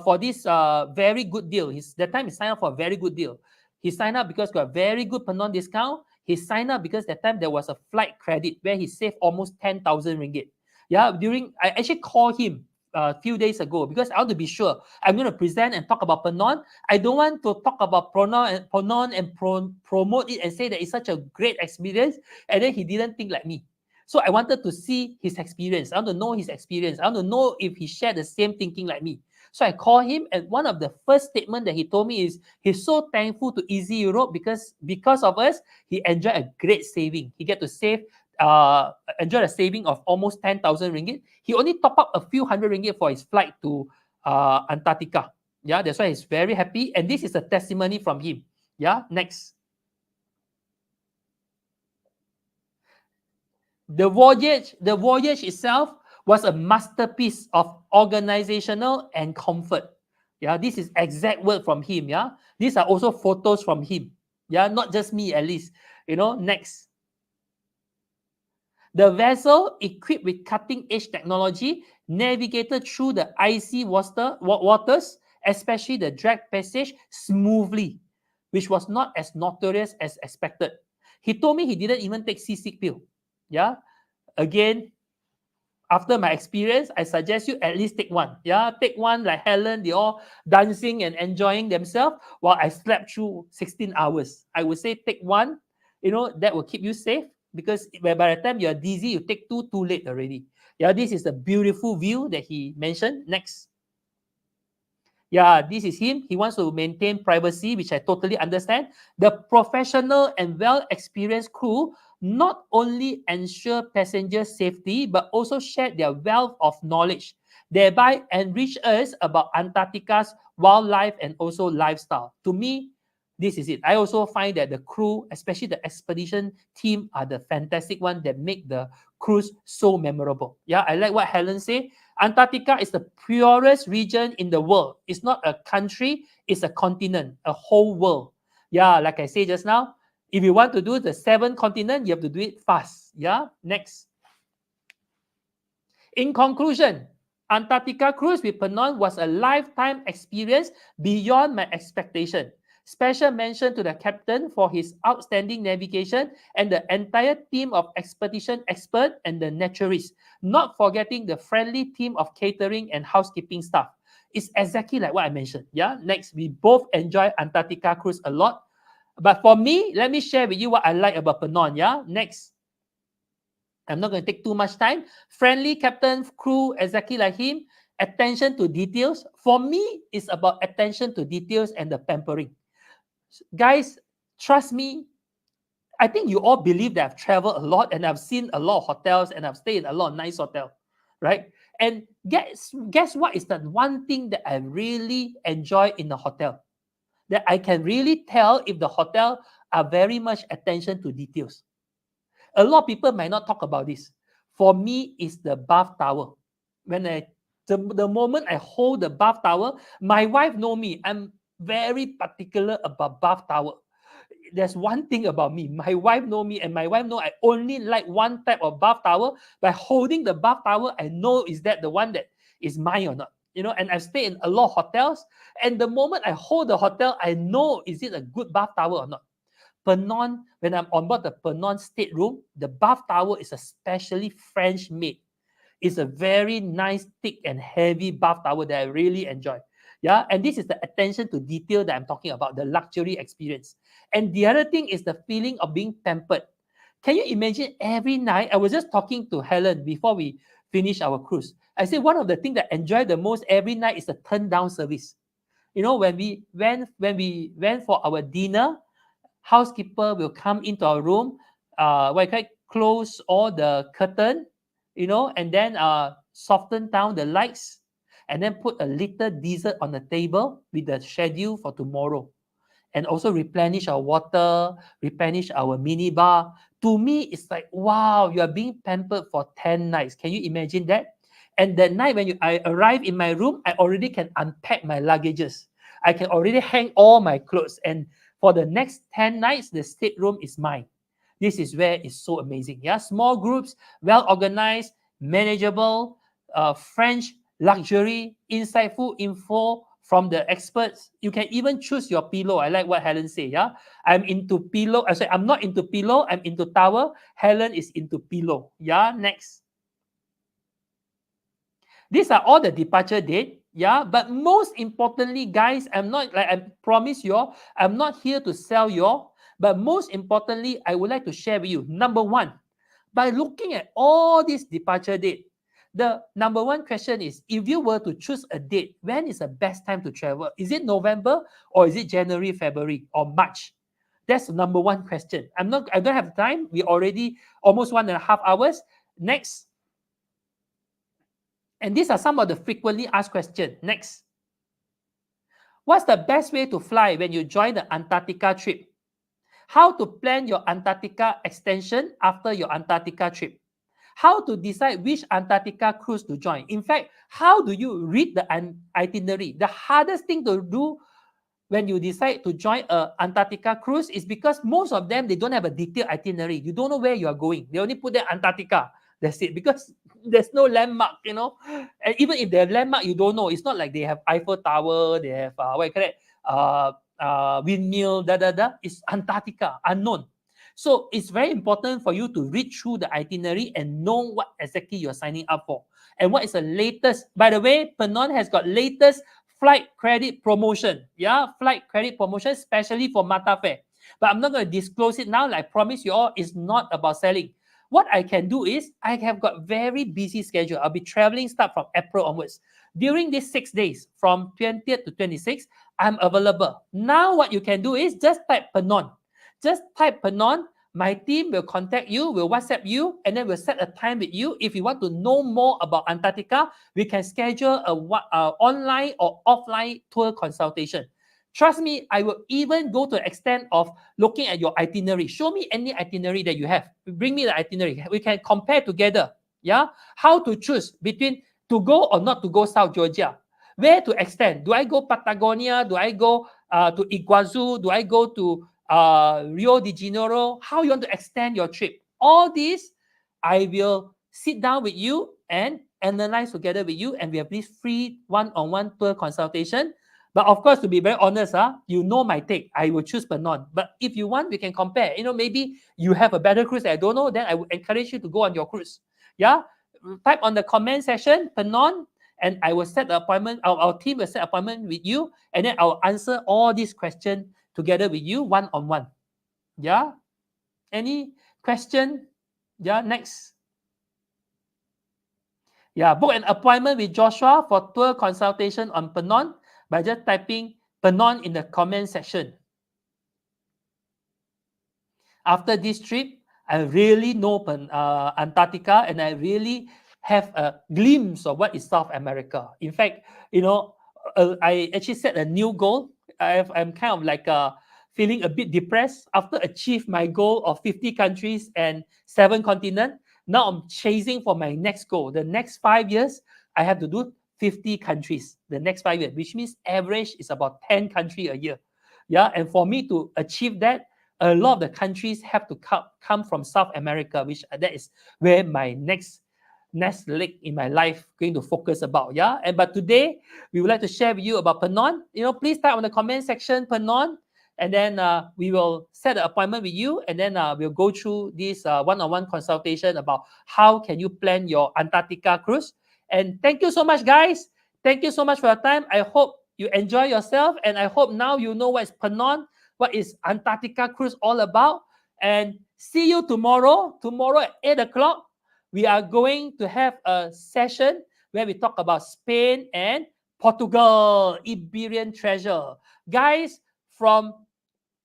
for this very good deal. That time he signed up for a very good deal. He signed up because he got very good PONANT discount. He signed up because that time there was a flight credit where he saved almost 10,000 ringgit. Yeah, I actually called him a few days ago because I want to be sure I'm going to present and talk about PONANT. I don't want to talk about PONANT and promote it and say that it's such a great experience, and then he didn't think like me. So I wanted to see his experience. I want to know his experience. I want to know if he shared the same thinking like me. So I called him, and one of the first statements that he told me is he's so thankful to Easy Europe because of us, he enjoyed a great saving. He get to enjoy a saving of almost 10,000 ringgit. He only top up a few hundred ringgit for his flight to Antarctica. Yeah, that's why he's very happy. And this is a testimony from him. Yeah, next. The voyage itself was a masterpiece of organizational and comfort. Yeah, this is exact word from him. Yeah, these are also photos from him. Yeah, not just me, at least. Next. The vessel, equipped with cutting-edge technology, navigated through the icy waters, especially the drag passage, smoothly, which was not as notorious as expected. He told me he didn't even take seasick pill. Yeah. Again, after my experience, I suggest you at least take one. Yeah, take one like Helen, they all dancing and enjoying themselves while I slept through 16 hours. I would say take one, that will keep you safe, because by the time you're dizzy, you take two, too late already. Yeah, this is the beautiful view that he mentioned. Next. Yeah, this is him. He wants to maintain privacy, which I totally understand. The professional and well-experienced crew not only ensure passenger safety, but also share their wealth of knowledge, thereby enrich us about Antarctica's wildlife and also lifestyle. To me, this is it. I also find that the crew, especially the expedition team, are the fantastic one that make the cruise so memorable. Yeah, I like what Helen said. Antarctica is the purest region in the world. It's not a country, it's a continent, a whole world. Yeah, like I said just now, if you want to do the 7 continent, you have to do it fast. Yeah, next. In conclusion, Antarctica cruise with PONANT was a lifetime experience beyond my expectation. Special mention to the captain for his outstanding navigation and the entire team of expedition experts and the naturalists, not forgetting the friendly team of catering and housekeeping staff. It's exactly like what I mentioned. Yeah. Next, we both enjoy Antarctica cruise a lot. But for me, let me share with you what I like about PONANT. Yeah. Next. I'm not going to take too much time. Friendly captain, crew, exactly like him. Attention to details. For me, it's about attention to details and the pampering. Guys, trust me, I think you all believe that I've traveled a lot and I've seen a lot of hotels and I've stayed in a lot of nice hotels, right? And guess what is the one thing that I really enjoy in the hotel? That I can really tell if the hotel are very much attention to details. A lot of people might not talk about this. For me, it's the bath towel. When the moment I hold the bath towel, my wife know me. I'm very particular about bath towel. There's one thing about me. My wife know me, and my wife know I only like one type of bath towel. By holding the bath towel, I know is that the one that is mine or not. And I've stayed in a lot of hotels, and the moment I hold the hotel, I know is it a good bath towel or not. PONANT, when I'm on board the PONANT stateroom, the bath towel is especially French made. It's a very nice, thick and heavy bath towel that I really enjoy. Yeah, and this is the attention to detail that I'm talking about, the luxury experience. And the other thing is the feeling of being pampered. Can you imagine every night? I was just talking to Helen before we finish our cruise. I said one of the things that I enjoy the most every night is the turn down service. When we went for our dinner, housekeeper will come into our room, close all the curtain, and then soften down the lights, and then put a little dessert on the table with the schedule for tomorrow, and also replenish our water, replenish our mini bar. To me, it's like, wow, you are being pampered for 10 nights. Can you imagine that? And that night when I arrive in my room, I already can unpack my luggages. I can already hang all my clothes. And for the next 10 nights, the stateroom is mine. This is where it's so amazing. Yeah, small groups, well organized, manageable, French luxury, insightful info from the experts. You can even choose your pillow. I like what Helen said. Yeah, I'm into pillow. I say I'm not into pillow. I'm into towel. Helen is into pillow. Yeah, next. These are all the departure date. Yeah, but most importantly, guys, I'm not, like I promise you all, I'm not here to sell you all, but most importantly, I would like to share with you. Number one, by looking at all these departure date, the number one question is, if you were to choose a date, when is the best time to travel? Is it November, or is it January, February, or March? That's the number one question. I don't have time. We already almost 1.5 hours. Next. And these are some of the frequently asked questions. Next. What's the best way to fly when you join the Antarctica trip? How to plan your Antarctica extension after your Antarctica trip? How to decide which Antarctica cruise to join? In fact, how do you read the itinerary? The hardest thing to do when you decide to join a Antarctica cruise is because most of them, they don't have a detailed itinerary. You don't know where you are going. They only put there Antarctica. That's it. Because there's no landmark, you know. And even if they have landmark, you don't know. It's not like they have Eiffel Tower, they have, what you call it, windmill, It's Antarctica, unknown. So it's very important for you to read through the itinerary and know what exactly you're signing up for. And what is the latest. By the way, PONANT has got latest flight credit promotion. Yeah, flight credit promotion, especially for Mata Fair. But I'm not going to disclose it now. Like I promise you all, it's not about selling. What I can do is, I have got very busy schedule. I'll be traveling start from April onwards. During these 6 days, from 20th to 26th, I'm available. Now what you can do is just type PONANT. Just type PONANT. My team will contact you, will WhatsApp you, and then we'll set a time with you. If you want to know more about Antarctica, we can schedule a online or offline tour consultation. Trust me, I will even go to the extent of looking at your itinerary. Show me any itinerary that you have. Bring me the itinerary. We can compare together. Yeah, how to choose between to go or not to go South Georgia. Where to extend? Do I go Patagonia? Do I go to Iguazu? Do I go to Rio de Janeiro? How you want to extend your trip? All these, I will sit down with you and analyze together with you, and we have this free one-on-one tour consultation. But of course, to be very honest, you know my take. I will choose PONANT. But if you want, we can compare. You know, maybe you have a better cruise that I don't know, then I would encourage you to go on your cruise. Yeah, type on the comment section PONANT, and I will set the appointment. Our team will set an appointment with you, and then I'll answer all these questions together with you one-on-one. Yeah, any question? Yeah, next. Yeah, book an appointment with Joshua for tour consultation on PONANT by just typing PONANT in the comment section. After this trip, I really know Antarctica, and I really have a glimpse of what is South America. In fact, you know, I actually set a new goal. I'm kind of like feeling a bit depressed after achieve my goal of 50 countries and 7 continents. Now I'm chasing for my next goal. The next 5 years, I have to do 50 countries. The next 5 years, which means average is about 10 countries a year. Yeah, and for me to achieve that, a lot of the countries have to come from South America, which that is where my next leg in my life going to focus about. Yeah, but today we would like to share with you about PONANT. You know, please type on the comment section PONANT, and then we will set an appointment with you, and then we'll go through this one-on-one consultation about how can you plan your Antarctica cruise. And thank you so much, guys. Thank you so much for your time. I hope you enjoy yourself, and I hope now you know what is PONANT, what is Antarctica cruise all about. And see you tomorrow. Tomorrow at 8 o'clock, we are going to have a session where we talk about Spain and Portugal, Iberian treasure. Guys, from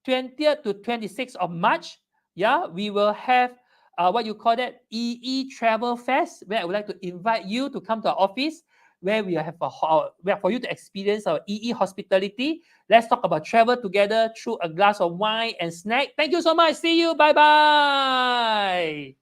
20th to 26th of March, yeah, we will have what you call that, EE Travel Fest, where I would like to invite you to come to our office, where we have for you to experience our EE hospitality. Let's talk about travel together through a glass of wine and snack. Thank you so much. See you. Bye-bye.